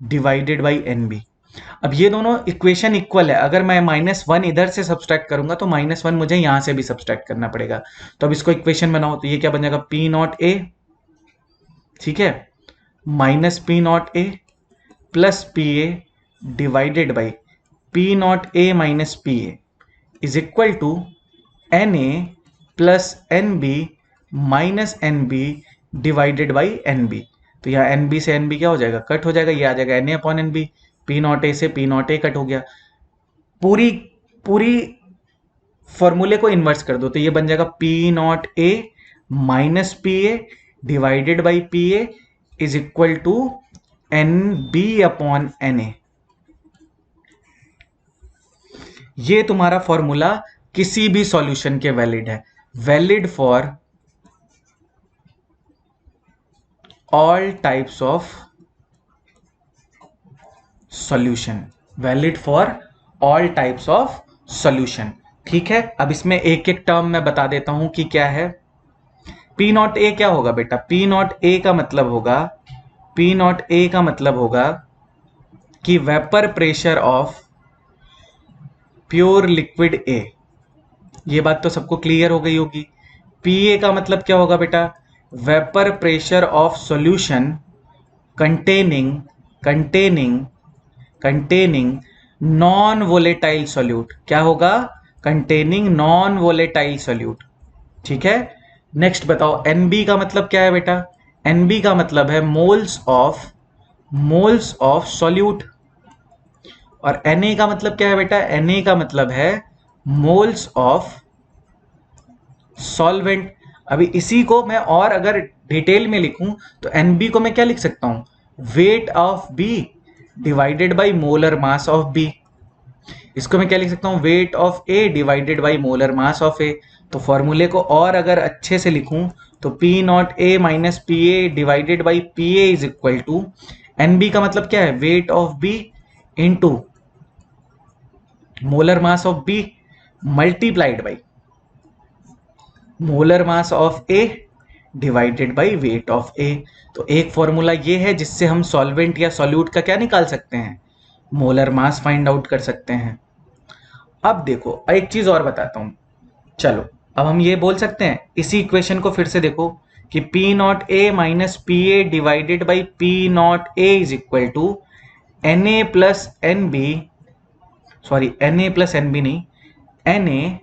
divided by N B. अब ये दोनों इक्वेशन इक्वल है, अगर मैं -1 इधर से सब्सट्रैक्ट करूंगा तो -1 मुझे यहां से भी सब्सट्रैक्ट करना पड़ेगा। तो अब इसको इक्वेशन बनाओ, तो ये क्या बन जाएगा, पी नॉट ए, ठीक है, minus P not A plus P A divided by P not A minus P A is equal to N A plus N B minus N B divided by N B. तो यहाँ एन बी से एन बी क्या हो जाएगा, कट हो जाएगा, ये आ जाएगा N A upon N B. P not A से पी नॉट ए कट हो गया, पूरी पूरी फॉर्मूले को इन्वर्स कर दो, तो ये बन जाएगा P not A minus P A divided by P A is equal to N B upon N A. ये तुम्हारा फॉर्मूला किसी भी सॉल्यूशन के वैलिड है, valid for all types of solution, valid for all types of solution, ठीक है। अब इसमें एक एक टर्म मैं बता देता हूं कि क्या है। पी नॉट ए क्या होगा बेटा, पी नॉट ए का मतलब होगा, पी नॉट ए का मतलब होगा कि vapour pressure of pure liquid ए। ये बात तो सबको क्लियर हो गई होगी। पी ए का मतलब क्या होगा बेटा, vapour pressure of solution containing non volatile solute. क्या होगा, कंटेनिंग नॉन वोलेटाइल सॉल्यूट, ठीक है। नेक्स्ट बताओ एनबी का मतलब क्या है बेटा, एनबी का मतलब है मोल्स ऑफ सॉल्यूट। और Na का मतलब क्या है बेटा, Na का मतलब है मोल्स ऑफ सॉल्वेंट। अभी इसी को मैं और अगर डिटेल में लिखूं तो Nb को मैं क्या लिख सकता हूं, wait of B divided by molar mass of B। इसको मैं क्या लिख सकता हूं, wait of A divided by molar mass of A। तो फॉर्मूले को और अगर अच्छे से लिखूं तो P not A minus P A divided by P A is equal to, Nb का मतलब क्या है, weight of B into molar mass of B multiplied by molar mass of A divided by weight of A। तो एक फॉर्मूला ये है जिससे हम सॉल्वेंट या सॉल्यूट का क्या निकाल सकते हैं, मोलर मास फाइंड आउट कर सकते हैं। अब देखो एक चीज और बताता हूं, चलो अब हम ये बोल सकते हैं, इसी इक्वेशन को फिर से देखो कि P not A minus P A divided by P nought A is equal to Na plus N B, sorry Na plus N B नहीं, Na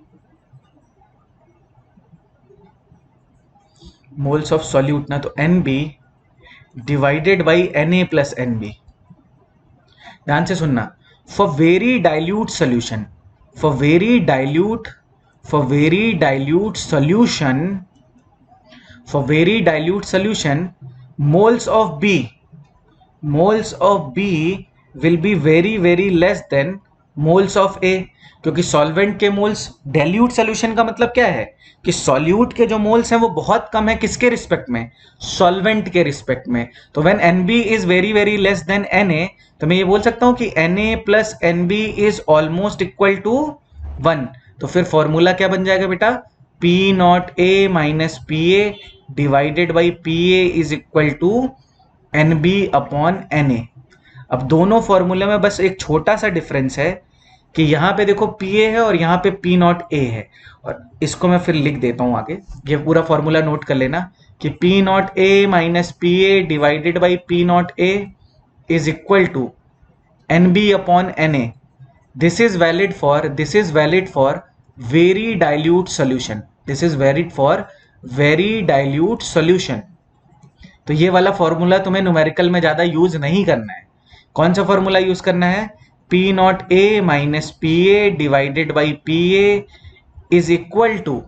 मोल्स ऑफ सॉल्यूट ना, तो Nb divided by Na plus Nb। ध्यान से सुनना, for very dilute solution, for very dilute solution moles of B will be very less than moles of A। क्योंकि सॉल्वेंट के मोल्स, डाइल्यूट सोल्यूशन का मतलब क्या है कि सॉल्यूट के जो मोल्स हैं वो बहुत कम है, किसके रिस्पेक्ट में, सॉल्वेंट के रिस्पेक्ट में। तो when Nb is very less than Na, तो मैं ये बोल सकता हूं कि Na plus Nb is almost equal to 1। तो फिर फॉर्मूला क्या बन जाएगा बेटा, P not A minus P A divided by P A is equal to N B upon N A. अब दोनों फॉर्मूले में बस एक छोटा सा डिफरेंस है कि यहां पे देखो पी ए है और यहां पे पी नॉट ए है, और इसको मैं फिर लिख देता हूं आगे, ये पूरा फॉर्मूला नोट कर लेना कि P not A minus P A divided by P not A is equal to N B upon N A. This is valid for very dilute solution, this is valid for very dilute solution. तो ये वाला फॉर्मूला तुम्हें न्यूमेरिकल में ज्यादा यूज नहीं करना है। कौन सा फॉर्मूला यूज करना है, P not A minus P A divided by P A is equal to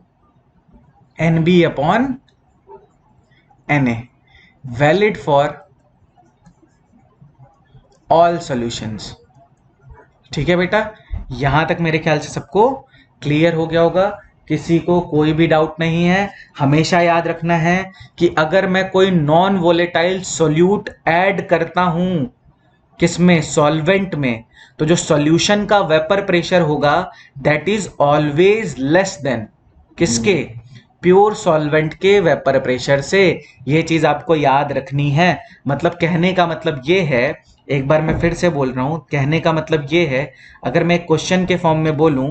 N B upon N A, valid for all solutions. ठीक है बेटा, यहां तक मेरे ख्याल से सबको क्लियर हो गया होगा, किसी को कोई भी डाउट नहीं है। हमेशा याद रखना है कि अगर मैं कोई नॉन वोलेटाइल सोल्यूट ऐड करता हूं किसमें, सॉल्वेंट में, तो जो सॉल्यूशन का वेपर प्रेशर होगा that is always less than किसके, प्योर सॉल्वेंट के वेपर प्रेशर से। ये चीज आपको याद रखनी है। मतलब कहने का मतलब ये है, एक बार मैं फिर से बोल रहा हूं, कहने का मतलब ये है, अगर मैं क्वेश्चन के फॉर्म में बोलूं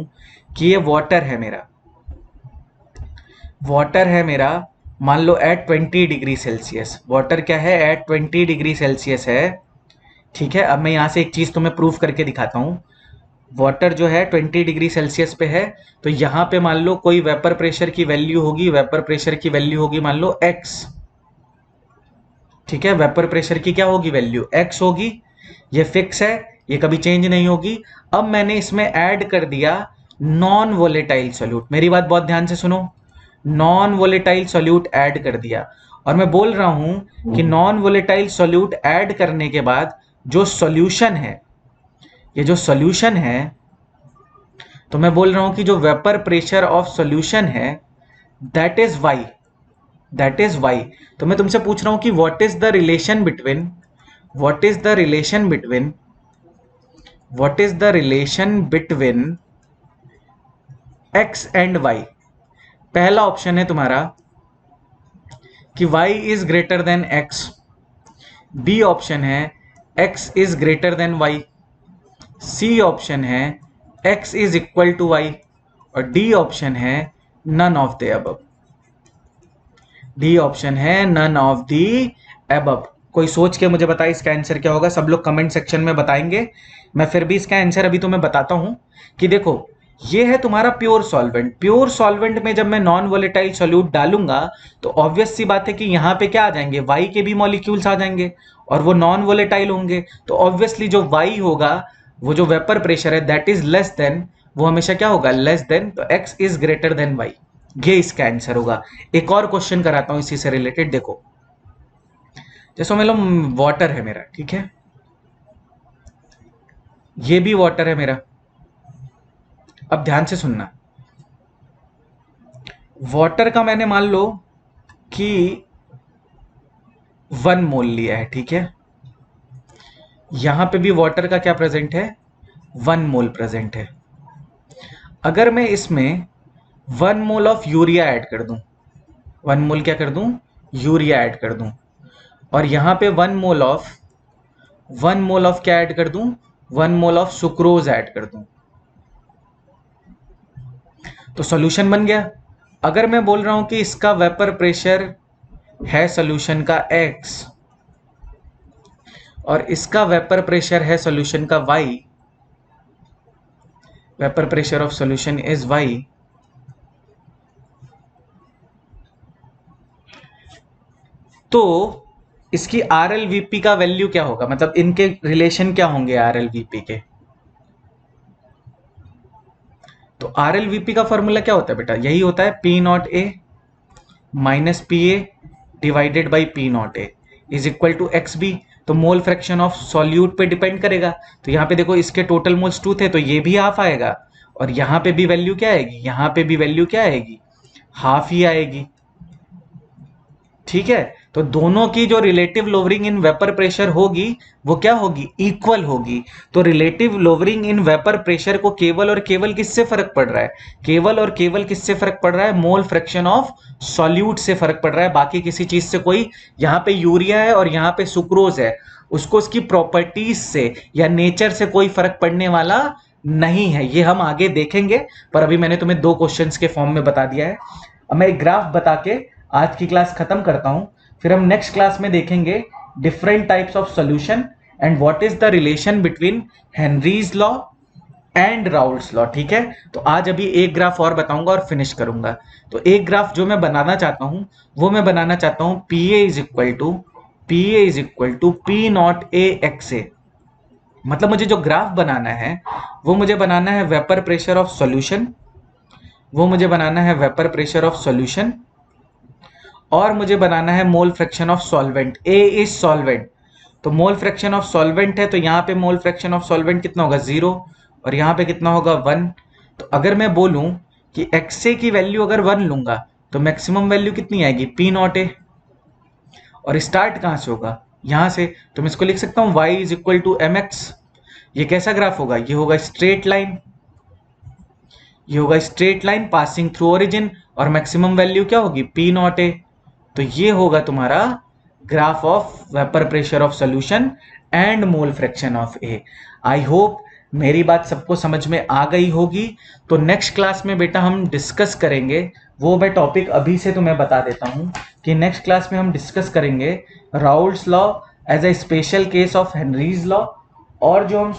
कि ये वाटर है मेरा, मान लो एट 20 डिग्री सेल्सियस, वाटर क्या है, एट 20 डिग्री सेल्सियस है। ठीक है, अब मैं यहां से एक चीज तुम्हें प्रूफ करके दिखाता हूं। वाटर जो है 20 डिग्री सेल्सियस पे है, तो यहां पे मान लो कोई वेपर प्रेशर की वैल्यू होगी, वेपर प्रेशर की वैल्यू होगी मान लो x। ठीक है, वेपर प्रेशर की क्या होगी वैल्यू, x होगी, ये फिक्स है, ये कभी चेंज नहीं होगी। अब मैंने इसमें ऐड कर दिया नॉन वोलेटाइल सोल्यूट, मेरी बात बहुत ध्यान से सुनो, नॉन वोलेटाइल सोल्यूट ऐड कर दिया, और मैं बोल रहा हूं कि नॉन वोलेटाइल सोल्यूट ऐड करने के बाद जो सॉल्यूशन है, ये जो सॉल्यूशन है, तो मैं बोल रहा हूं कि जो वेपर प्रेशर ऑफ सॉल्यूशन है that is Y, that is Y. तो मैं तुमसे पूछ रहा हूं कि what is the relation between, what is the relation between, what is the relation between X and Y. पहला ऑप्शन है तुम्हारा कि y is greater than x, B option है x is greater than y, C option है x is equal to y, और डी ऑप्शन है none of the above, D option है नन ऑफ द अबव। कोई सोच के मुझे बताए इसका आंसर क्या होगा, सब लोग कमेंट सेक्शन में बताएंगे। मैं फिर भी इसका आंसर अभी तुम्हें बताता हूं कि देखो ये है तुम्हारा प्योर सॉल्वेंट, प्योर सॉल्वेंट में जब मैं नॉन वोलेटाइल सॉल्यूट डालूंगा तो ऑब्वियस सी बात है कि यहां पे क्या आ जाएंगे, वाई के भी मॉलिक्यूल्स आ जाएंगे और वो नॉन वोलेटाइल होंगे, तो ऑब्वियसली जो वाई होगा, वो जो वेपर प्रेशर है दैट इज लेस देन, वो हमेशा क्या होगा, लेस देन, तो X is greater than Y, ये इसका आंसर होगा। एक और क्वेश्चन कराता हूं इसी से रिलेटेड, देखो जैसे मान लो वाटर है मेरा, ठीक है, ये भी वाटर है मेरा, अब ध्यान से सुनना, वाटर का मैंने मान लो कि 1 मोल लिया है, ठीक है, यहां पे भी वाटर का क्या प्रेजेंट है, 1 मोल प्रेजेंट है। अगर मैं इसमें 1 मोल ऑफ यूरिया ऐड कर दूं, 1 मोल क्या कर दूं, यूरिया ऐड कर दूं, और यहां पे 1 मोल ऑफ क्या ऐड कर दूं, 1 मोल ऑफ सुक्रोज ऐड कर दूं, तो सॉल्यूशन बन गया। अगर मैं बोल रहा हूं कि इसका वेपर प्रेशर है सॉल्यूशन का x और इसका वेपर प्रेशर है सॉल्यूशन का y, vapour pressure of solution is y, तो इसकी RLVP का वैल्यू क्या होगा, मतलब इनके रिलेशन क्या होंगे RLVP के। तो RLVP का फॉर्मूला क्या होता है बेटा, यही होता है P nought A minus P A divided by P not A is equal to X B. तो मोल फ्रैक्शन ऑफ सॉल्यूट पे डिपेंड करेगा, तो यहाँ पे देखो इसके टोटल मोल्स 2 थे तो ये भी हाफ आएगा, और यहाँ पे भी वैल्यू क्या आएगी, यहाँ पे भी वैल्यू क्या आएगी, हाफ ही आएगी। ठीक है, तो दोनों की जो relative lowering in vapour pressure होगी वो क्या होगी, इक्वल होगी। तो relative lowering in vapour pressure को केवल और केवल किससे फर्क पड़ रहा है, केवल और केवल किससे फर्क पड़ रहा है, मोल फ्रैक्शन ऑफ सॉल्यूट से फर्क पड़ रहा है, बाकी किसी चीज से कोई, यहाँ पे यूरिया है और यहाँ पे सुक्रोज है, उसको उसकी प्रॉपर्टीज से या नेचर से कोई फर्क पड़ने वाला नहीं है। ये हम आगे देखेंगे, पर अभी मैंने तुम्हें 2 क्वेश्चंस के फॉर्म में बता दिया है। अब मैं एक ग्राफ बता के आज की क्लास खत्म करता हूं, फिर हम नेक्स्ट क्लास में देखेंगे different types of solution and what is the relation between Henry's law and Raoult's law. ठीक है, तो आज अभी एक ग्राफ और बताऊंगा और फिनिश करूंगा। तो एक ग्राफ जो मैं बनाना चाहता हूं वो मैं बनाना चाहता हूं PA is equal to P not A X A. मतलब मुझे जो ग्राफ बनाना है वो मुझे बनाना है वेपर प्रेशर ऑफ सॉल्यूशन, वो मुझे बनाना है वेपर प्रेशर ऑफ सॉल्यूशन, और मुझे बनाना है mole fraction of solvent. A is solvent, तो मोल फ्रैक्शन ऑफ सॉल्वेंट है, तो यहाँ पे मोल फ्रैक्शन ऑफ सॉल्वेंट कितना होगा 0, और यहाँ पे कितना होगा 1। तो अगर मैं बोलूं कि XA की वैल्यू अगर 1 लूंगा तो मैक्सिमम वैल्यू कितनी आएगी, P नॉट A। और स्टार्ट कहां से होगा, यहां से, तो मैं इसको लिख सकता हूं y is equal to mx। ये कैसा ग्राफ होगा, ये होगा स्ट्रेट लाइन, ये होगा straight line passing through origin, और मैक्सिमम वैल्यू क्या होगी, P नॉट A। तो ये होगा तुम्हारा graph of vapour pressure of solution and mole fraction of A. I hope मेरी बात सबको समझ में आ गई होगी। तो नेक्स्ट क्लास में बेटा हम डिस्कस करेंगे, वो मैं टॉपिक अभी से तुम्हें बता देता हूं कि नेक्स्ट क्लास में हम डिस्कस करेंगे Raoult's law as a special case of Henry's law, और जो हम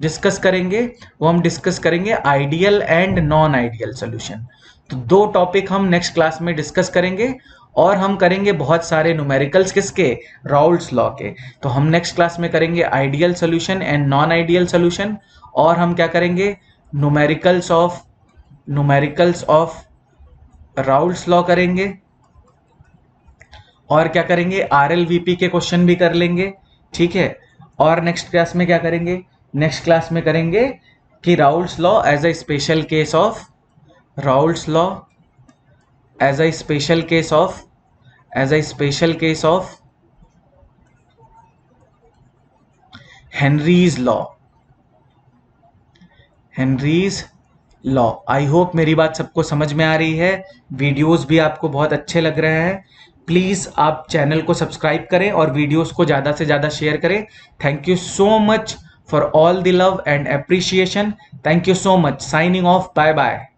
डिस्कस करेंगे वो हम डिस्कस करेंगे ideal and non ideal solution. तो 2 टॉपिक हम नेक्स्ट क्लास में डिस्कस करेंगे, और हम करेंगे बहुत सारे न्यूमेरिकल्स किसके, राउल्ट्स लॉ के। तो हम नेक्स्ट क्लास में करेंगे ideal solution and non ideal solution, और हम क्या करेंगे, न्यूमेरिकल्स ऑफ राउल्ट्स लॉ करेंगे, और क्या करेंगे RLVP के क्वेश्चन भी कर लेंगे। ठीक है, और नेक्स्ट क्लास में क्या करेंगे, नेक्स्ट क्लास में करेंगे कि Raoult's law as a special case of, Raoult's law as a special case of Henry's law. I hope मेरी बात सबको समझ में आ रही है, वीडियोस भी आपको बहुत अच्छे लग रहे हैं। प्लीज आप चैनल को सब्सक्राइब करें और वीडियोस को ज्यादा से ज्यादा शेयर करें। Thank you so much for all the love and appreciation. Thank you so much. Signing off, bye bye.